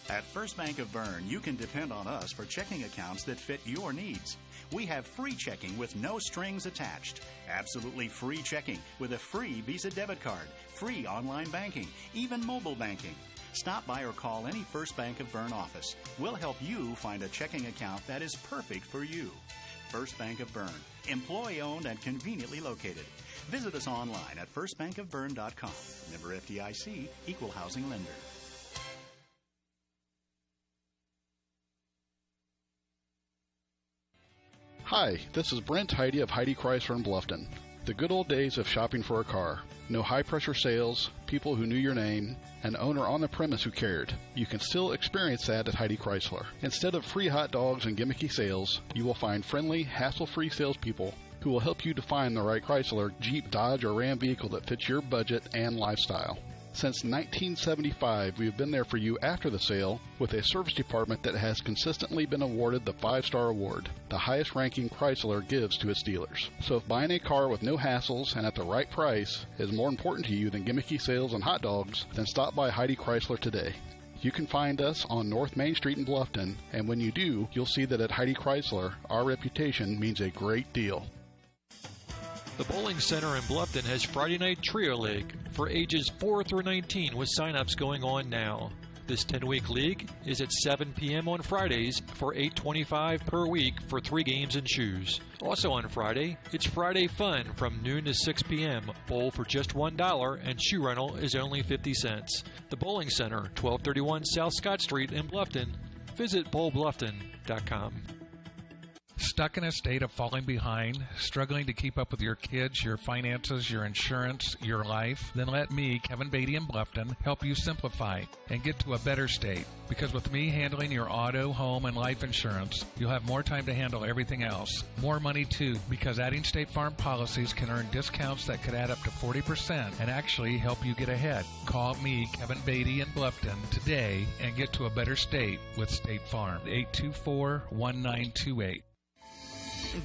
At First Bank of Bern, you can depend on us for checking accounts that fit your needs. We have free checking with no strings attached. Absolutely free checking with a free Visa debit card, free online banking, even mobile banking. Stop by or call any First Bank of Bern office. We'll help you find a checking account that is perfect for you. First Bank of Bern, employee-owned and conveniently located. Visit us online at firstbankofbern.com. Member FDIC, equal housing lender. Hi, this is Brent Heidi of Heidi Chrysler in Bluffton. The good old days of shopping for a car. No high-pressure sales, people who knew your name, an owner on the premise who cared. You can still experience that at Heidi Chrysler. Instead of free hot dogs and gimmicky sales, you will find friendly, hassle-free salespeople who will help you to find the right Chrysler, Jeep, Dodge, or Ram vehicle that fits your budget and lifestyle. Since 1975, we have been there for you after the sale with a service department that has consistently been awarded the 5-star award, the highest ranking Chrysler gives to its dealers. So if buying a car with no hassles and at the right price is more important to you than gimmicky sales and hot dogs, then stop by Heidi Chrysler today. You can find us on North Main Street in Bluffton, and when you do, you'll see that at Heidi Chrysler, our reputation means a great deal. The Bowling Center in Bluffton has Friday Night Trio League for ages 4 through 19 with sign-ups going on now. This 10-week league is at 7 p.m. on Fridays for $8.25 per week for 3 games and shoes. Also on Friday, it's Friday Fun from noon to 6 p.m. Bowl for just $1 and shoe rental is only 50 cents. The Bowling Center, 1231 South Scott Street in Bluffton. Visit bowlbluffton.com. Stuck in a state of falling behind, struggling to keep up with your kids, your finances, your insurance, your life? Then let me, Kevin Beatty in Bluffton, help you simplify and get to a better state. Because with me handling your auto, home, and life insurance, you'll have more time to handle everything else. More money too, because adding State Farm policies can earn discounts that could add up to 40% and actually help you get ahead. Call me, Kevin Beatty in Bluffton, today and get to a better state with State Farm. 824-1928.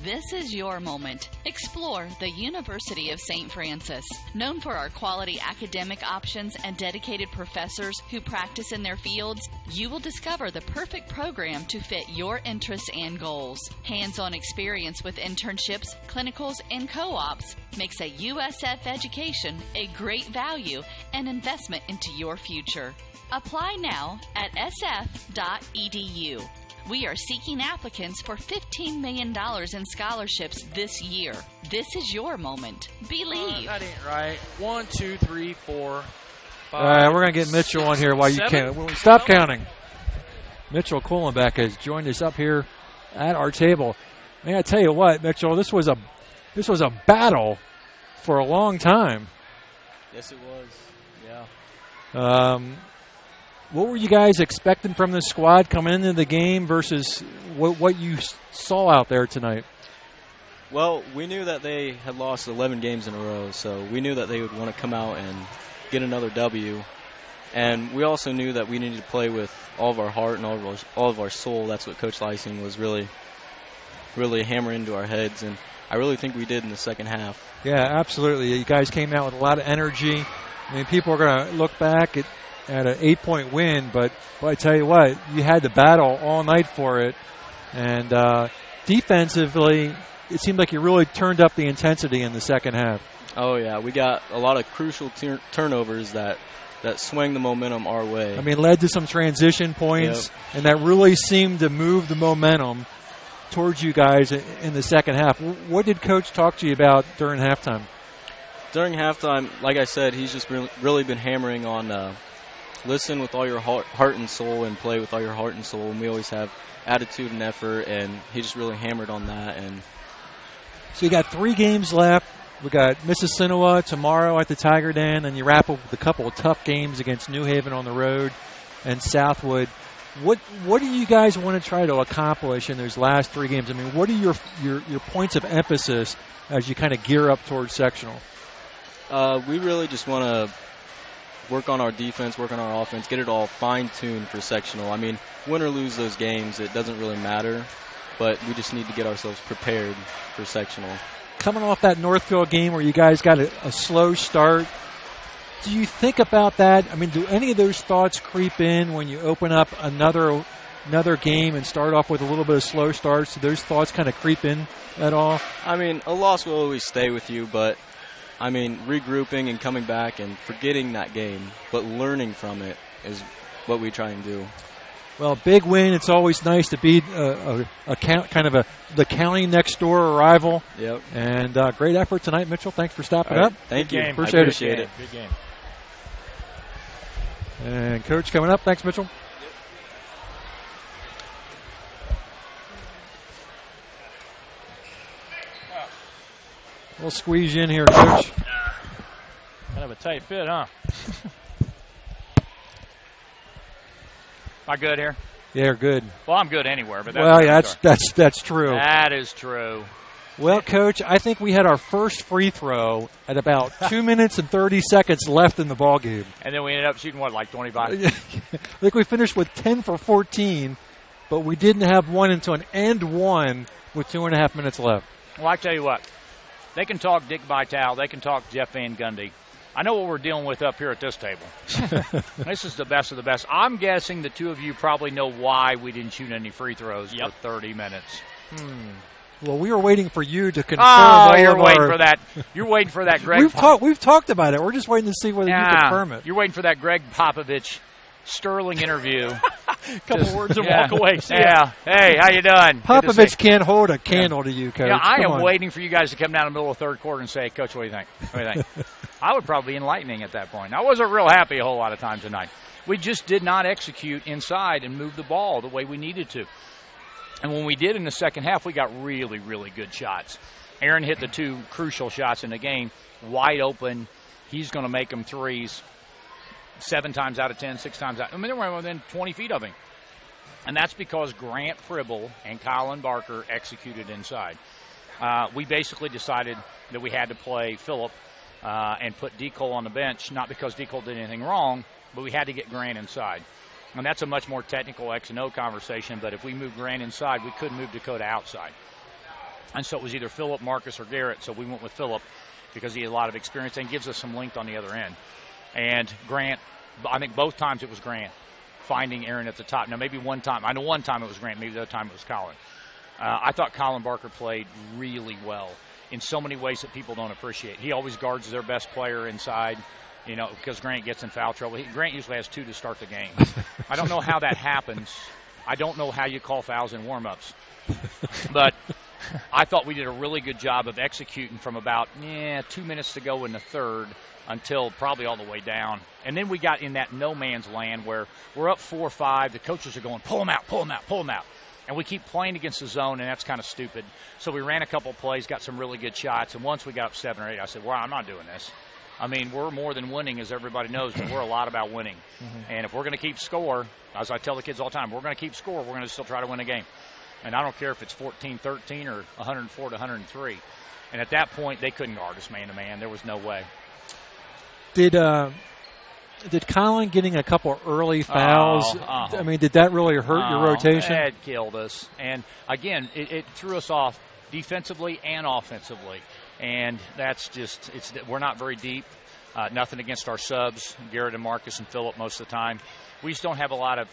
This is your moment. Explore the University of St. Francis. Known for our quality academic options and dedicated professors who practice in their fields, you will discover the perfect program to fit your interests and goals. Hands-on experience with internships, clinicals, and co-ops makes a USF education a great value and investment into your future. Apply now at sf.edu. We are seeking applicants for $15 million in scholarships this year. This is your moment. Believe. That ain't right. 1, 2, 3, 4, 5. All right, we're going to get Mitchell on here while you can. Stop counting. Mitchell Kohlenbeck has joined us up here at our table. Man, I tell you what, Mitchell, this was a battle for a long time. Yes, it was. Yeah. What were you guys expecting from this squad coming into the game versus what you saw out there tonight? Well, we knew that they had lost 11 games in a row, so we knew that they would want to come out and get another W. And we also knew that we needed to play with all of our heart and all of our soul. That's what Coach Lysing was really hammering into our heads, and I really think we did in the second half. Yeah, absolutely. You guys came out with a lot of energy. I mean, people are going to look back at an 8-point win, but I tell you what, you had to battle all night for it. And defensively, it seemed like you really turned up the intensity in the second half. Oh, yeah. We got a lot of crucial turnovers that swung the momentum our way. I mean, led to some transition points, yep. And that really seemed to move the momentum towards you guys in the second half. What did Coach talk to you about during halftime? During halftime, like I said, he's just really been hammering on listen with all your heart and soul and play with all your heart and soul. And we always have attitude and effort, and he just really hammered on that. And so you got 3 games left. We got Mississinawa tomorrow at the Tiger Den, and you wrap up with a couple of tough games against New Haven on the road and Southwood. What do you guys want to try to accomplish in those last 3 games? I mean, what are your points of emphasis as you kind of gear up towards sectional? We really just want to work on our defense, work on our offense, get it all fine-tuned for sectional. I mean, win or lose those games, it doesn't really matter, but we just need to get ourselves prepared for sectional. Coming off that Northfield game where you guys got a slow start, do you think about that? I mean, do any of those thoughts creep in when you open up another game and start off with a little bit of slow starts? Do those thoughts kind of creep in at all? I mean, a loss will always stay with you, but, I mean, regrouping and coming back and forgetting that game, but learning from it is what we try and do. Well, big win. It's always nice to beat the county next door rival. Yep. And great effort tonight, Mitchell. Thanks for stopping right. up. Thank you. Appreciate it. Good game. And Coach coming up. Thanks, Mitchell. We'll squeeze you in here, Coach. Kind of a tight fit, huh? Am I good here? Yeah, good. Well, I'm good anywhere, but that's true. That is true. Well, Coach, I think we had our first free throw at about 2 minutes and 30 seconds left in the ball game. And then we ended up shooting, like 25? I think we finished with 10 for 14, but we didn't have one until an end one with 2.5 minutes left. Well, I tell you what, they can talk Dick Vitale, they can talk Jeff Van Gundy. I know what we're dealing with up here at this table. This is the best of the best. I'm guessing the two of you probably know why we didn't shoot any free throws for 30 minutes. Well, we were waiting for you to confirm. Oh, you're waiting for that. You're waiting for that, Greg. We've talked about it. We're just waiting to see whether you confirm it. You're waiting for that Greg Popovich sterling interview. Couple words and walk away. Yeah. Hey, how you doing? Popovich can't hold a candle to you, Coach. Yeah, I am waiting for you guys to come down in the middle of the third quarter and say, Coach, what do you think? What do you think? I would probably be enlightening at that point. I wasn't real happy a whole lot of times tonight. We just did not execute inside and move the ball the way we needed to. And when we did in the second half, we got really, really good shots. Aaron hit the 2 crucial shots in the game, wide open. He's going to make them threes 7 times out of 10, 6 times out. I mean, they were within 20 feet of him. And that's because Grant Pribble and Colin Barker executed inside. We basically decided that we had to play Phillip and put D. Cole on the bench, not because D. Cole did anything wrong, but we had to get Grant inside. And that's a much more technical X and O conversation, but if we moved Grant inside, we couldn't move Dakota outside. And so it was either Phillip, Marcus, or Garrett, so we went with Phillip because he had a lot of experience and gives us some length on the other end. And Grant, I think both times it was Grant finding Aaron at the top. Now, maybe one time. I know one time it was Grant. Maybe the other time it was Colin. I thought Colin Barker played really well in so many ways that people don't appreciate. He always guards their best player inside, you know, because Grant gets in foul trouble. Grant usually has 2 to start the game. I don't know how that happens. I don't know how you call fouls in warm-ups. But I thought we did a really good job of executing from about 2 minutes to go in the third until probably all the way down. And then we got in that no-man's land where we're up 4-5. The coaches are going, pull them out, pull them out, pull them out. And we keep playing against the zone, and that's kind of stupid. So we ran a couple plays, got some really good shots. And once we got up 7 or 8, I said, well, I'm not doing this. I mean, we're more than winning, as everybody knows, but we're a lot about winning. And if we're going to keep score, as I tell the kids all the time, we're going to keep score, we're going to still try to win a game. And I don't care if it's 14-13 or 104-103. And at that point, they couldn't guard us man-to-man. There was no way. Did Colin getting a couple early fouls, I mean, did that really hurt your rotation? It killed us. And, again, it threw us off defensively and offensively. And that's just we're not very deep. Nothing against our subs, Garrett and Marcus and Phillip most of the time. We just don't have a lot of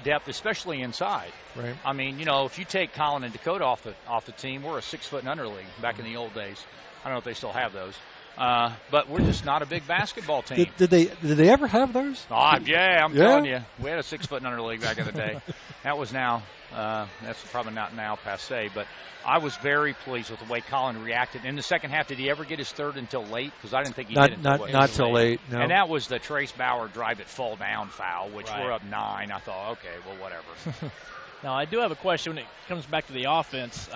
depth, especially inside. Right. I mean, you know, if you take Colin and Dakota off the team, we're a 6 foot and under league back in the old days. I don't know if they still have those. But we're just not a big basketball team. Did they ever have those? I'm telling you. We had a 6-foot-under league back in the day. That was now, that's probably not now passe, but I was very pleased with the way Colin reacted. In the second half, did he ever get his third until late? Because I didn't think he did Not till late, no. And that was the Trace Bauer drive it fall down foul, which we're up 9. I thought, okay, well, whatever. Now, I do have a question when it comes back to the offense.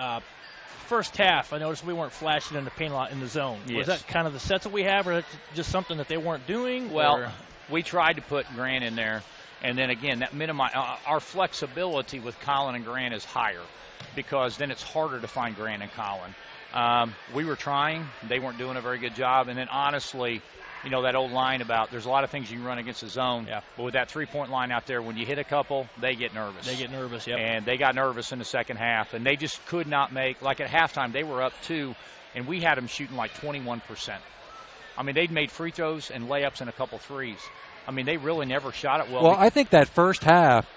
First half, I noticed we weren't flashing in the paint a lot in the zone. Yes. Was that kind of the sets that we have, or just something that they weren't doing? Well, we tried to put Grant in there, and then again, that our flexibility with Colin and Grant is higher because then it's harder to find Grant and Colin. We were trying. They weren't doing a very good job, and then honestly, you know, that old line about there's a lot of things you can run against the zone. Yeah. But with that three-point line out there, when you hit a couple, they get nervous. Yep. And they got nervous in the second half, and they just could not make – like at halftime, they were up 2, and we had them shooting like 21%. I mean, they'd made free throws and layups and a couple threes. I mean, they really never shot it well. Well, I think that first half,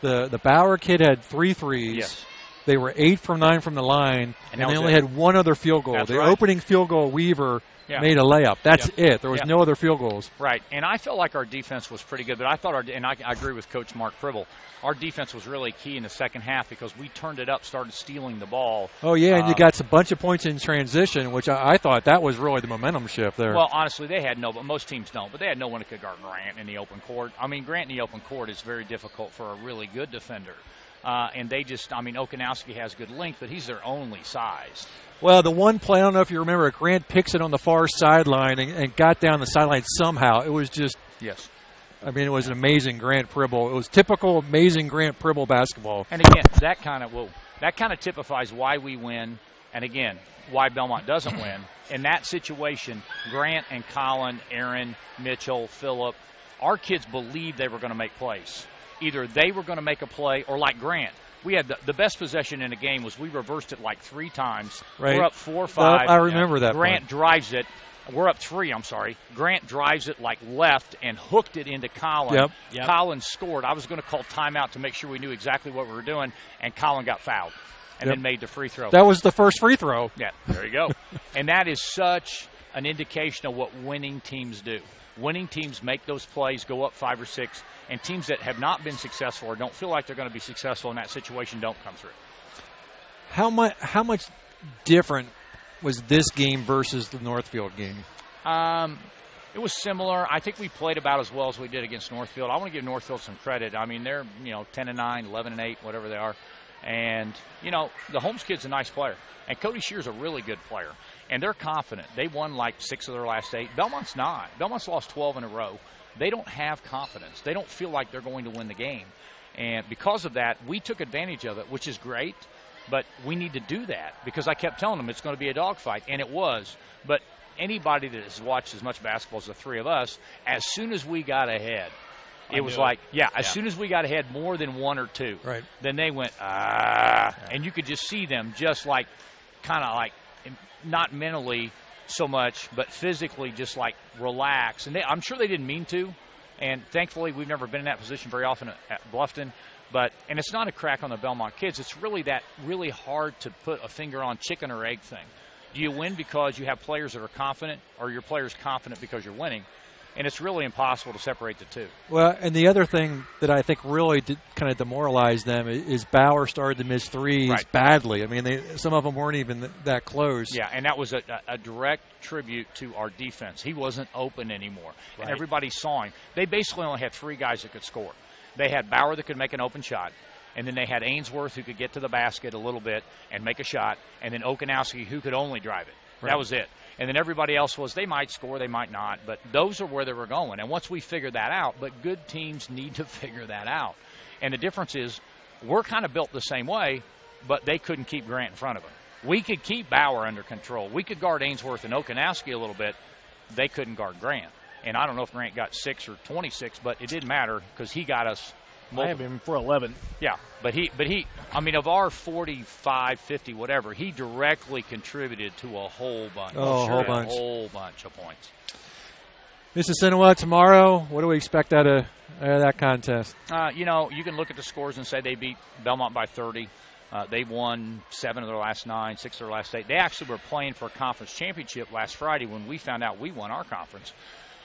the Bauer kid had 3 threes. Yes. They were 8 from 9 from the line, and they only had 1 other field goal. That's the right. opening field goal, Weaver made a layup. That's it. There was no other field goals. Right, and I felt like our defense was pretty good, but I thought and I agree with Coach Mark Pribble, our defense was really key in the second half because we turned it up, started stealing the ball. Oh, yeah, and you got a bunch of points in transition, which I thought that was really the momentum shift there. Well, honestly, they had but most teams don't, but they had no one that could guard Grant in the open court. I mean, Grant in the open court is very difficult for a really good defender. And they Okanowski has good length, but he's their only size. Well, the one play, I don't know if you remember, Grant picks it on the far sideline and got down the sideline somehow. It was just – yes. I mean, it was an amazing Grant Pribble. It was typical amazing Grant Pribble basketball. And, again, that kind of typifies why we win and, again, why Bellmont doesn't win. In that situation, Grant and Colin, Aaron, Mitchell, Phillip, our kids believed they were going to make plays. Either they were going to make a play or like Grant. We had the best possession in the game was we reversed it like 3 times. Right. We're up 4 or 5. Well, I remember that. Grant drives it. We're up 3, I'm sorry. Grant drives it like left and hooked it into Colin. Yep. Colin scored. I was going to call timeout to make sure we knew exactly what we were doing, and Colin got fouled and then made the free throw. That was the first free throw. Yeah, there you go. And that is such an indication of what winning teams do. Winning teams make those plays, go up 5 or 6, and teams that have not been successful or don't feel like they're going to be successful in that situation don't come through. How much different was this game versus the Northfield game? It was similar. I think we played about as well as we did against Northfield. I want to give Northfield some credit. I mean, they're 10-9, 11-8, whatever they are. And, the Holmes kid's a nice player. And Cody Shear's a really good player. And they're confident. They won like 6 of their last 8. Belmont's not. Belmont's lost 12 in a row. They don't have confidence. They don't feel like they're going to win the game. And because of that, we took advantage of it, which is great. But we need to do that because I kept telling them it's going to be a dogfight. And it was. But anybody that has watched as much basketball as the 3 of us, as soon as we got ahead, it was like, as soon as we got ahead more than 1 or 2, right, then they went, and you could just see them just like kind of like not mentally so much, but physically just like relax. And I'm sure they didn't mean to, and thankfully we've never been in that position very often at Bluffton. And it's not a crack on the Bellmont kids. It's really hard to put a finger on chicken or egg thing. Do you win because you have players that are confident, or your players confident because you're winning? And it's really impossible to separate the two. Well, and the other thing that I think really kind of demoralized them is Bauer started to miss threes badly. I mean, some of them weren't even that close. Yeah, and that was a direct tribute to our defense. He wasn't open anymore. Right. And everybody saw him. They basically only had 3 guys that could score. They had Bauer that could make an open shot, and then they had Ainsworth who could get to the basket a little bit and make a shot, and then Okanowski who could only drive it. Right. That was it. And then everybody else they might score, they might not, but those are where they were going. And once we figured that out, but good teams need to figure that out. And the difference is we're kind of built the same way, but they couldn't keep Grant in front of them. We could keep Bauer under control. We could guard Ainsworth and Okanowski a little bit. They couldn't guard Grant. And I don't know if Grant got 6 or 26, but it didn't matter because he got us. I have him for 11. Yeah, but he. I mean, of our 45, 50, whatever, he directly contributed to a whole bunch. Oh, a whole bunch of points. Mississinawa tomorrow. What do we expect out of that contest? You can look at the scores and say they beat Bellmont by 30. They won 7 of their last 9, 6 of their last 8. They actually were playing for a conference championship last Friday when we found out we won our conference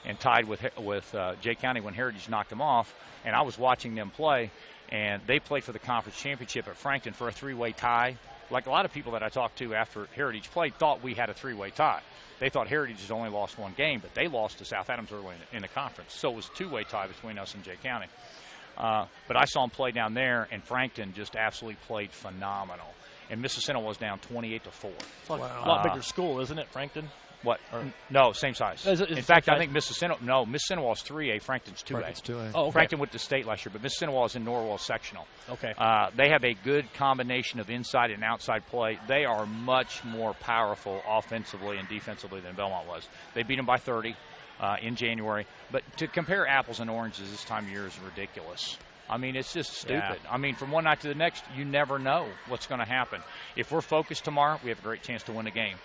and tied with Jay County when Heritage knocked them off. And I was watching them play, and they played for the conference championship at Frankton for a 3-way tie. Like a lot of people that I talked to after Heritage played thought we had a 3-way tie. They thought Heritage has only lost 1 game, but they lost to South Adams early in the conference. So it was a 2-way tie between us and Jay County. But I saw them play down there, and Frankton just absolutely played phenomenal. And Mississina was down 28-4. It's like a lot bigger school, isn't it, Frankton? What? No, same size. In fact, I think Mississina was 3A, Frankton's 2A. Frankton's 2A. Oh, okay. Frankton went to state last year, but Mississina is in Norwell sectional. Okay. They have a good combination of inside and outside play. They are much more powerful offensively and defensively than Bellmont was. They beat them by 30 in January. But to compare apples and oranges this time of year is ridiculous. I mean, it's just stupid. Yeah. I mean, from one night to the next, you never know what's going to happen. If we're focused tomorrow, we have a great chance to win the game.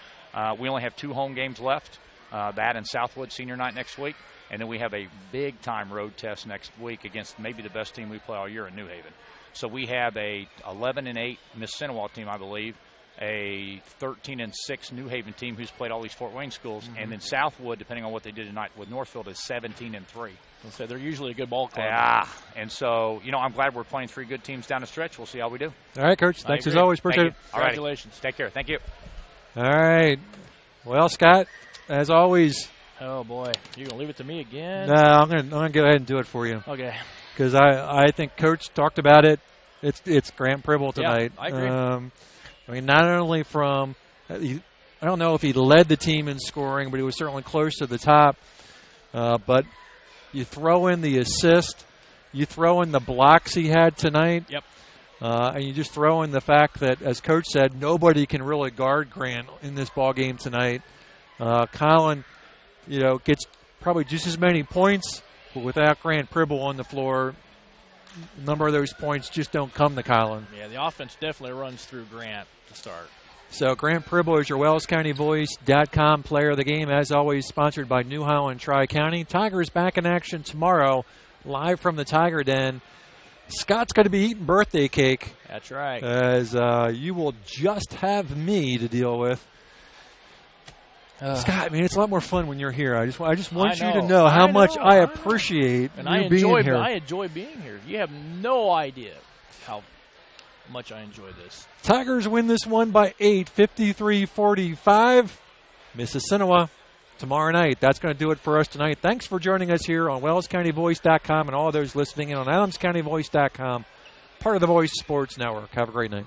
We only have 2 home games left, that and Southwood senior night next week. And then we have a big-time road test next week against maybe the best team we play all year in New Haven. So we have a 11-8 Mississina team, I believe, a 13-6 New Haven team who's played all these Fort Wayne schools, and then Southwood, depending on what they did tonight with Northfield, is 17-3. So they're usually a good ball club. Yeah, and so, I'm glad we're playing 3 good teams down the stretch. We'll see how we do. All right, Coach. Thanks as always. Appreciate it. Congratulations. Take care. Thank you. All right. Well, Scott, as always. Oh, boy. You're going to leave it to me again? No, I'm going to go ahead and do it for you. Okay. Because I think Coach talked about it. It's Grant Pribble tonight. Yeah, I agree. I mean, not only from I don't know if he led the team in scoring, but he was certainly close to the top. But you throw in the assist, you throw in the blocks he had tonight. Yep. And you just throw in the fact that, as Coach said, nobody can really guard Grant in this ball game tonight. Colin, gets probably just as many points, but without Grant Pribble on the floor, a number of those points just don't come to Colin. Yeah, the offense definitely runs through Grant to start. So Grant Pribble is your WellsCountyVoice.com player of the game, as always, sponsored by New Holland Tri-County. Tigers back in action tomorrow, live from the Tiger Den. Scott's going to be eating birthday cake. That's right. As you will just have me to deal with. Scott, man, it's a lot more fun when you're here. I just want you to know how much I appreciate you being here. I enjoy being here. You have no idea how much I enjoy this. Tigers win this one by 8, 53-45. Mississinawa tomorrow night. That's going to do it for us tonight. Thanks for joining us here on WellsCountyVoice.com and all those listening in on AdamsCountyVoice.com, part of the Voice Sports Network. Have a great night.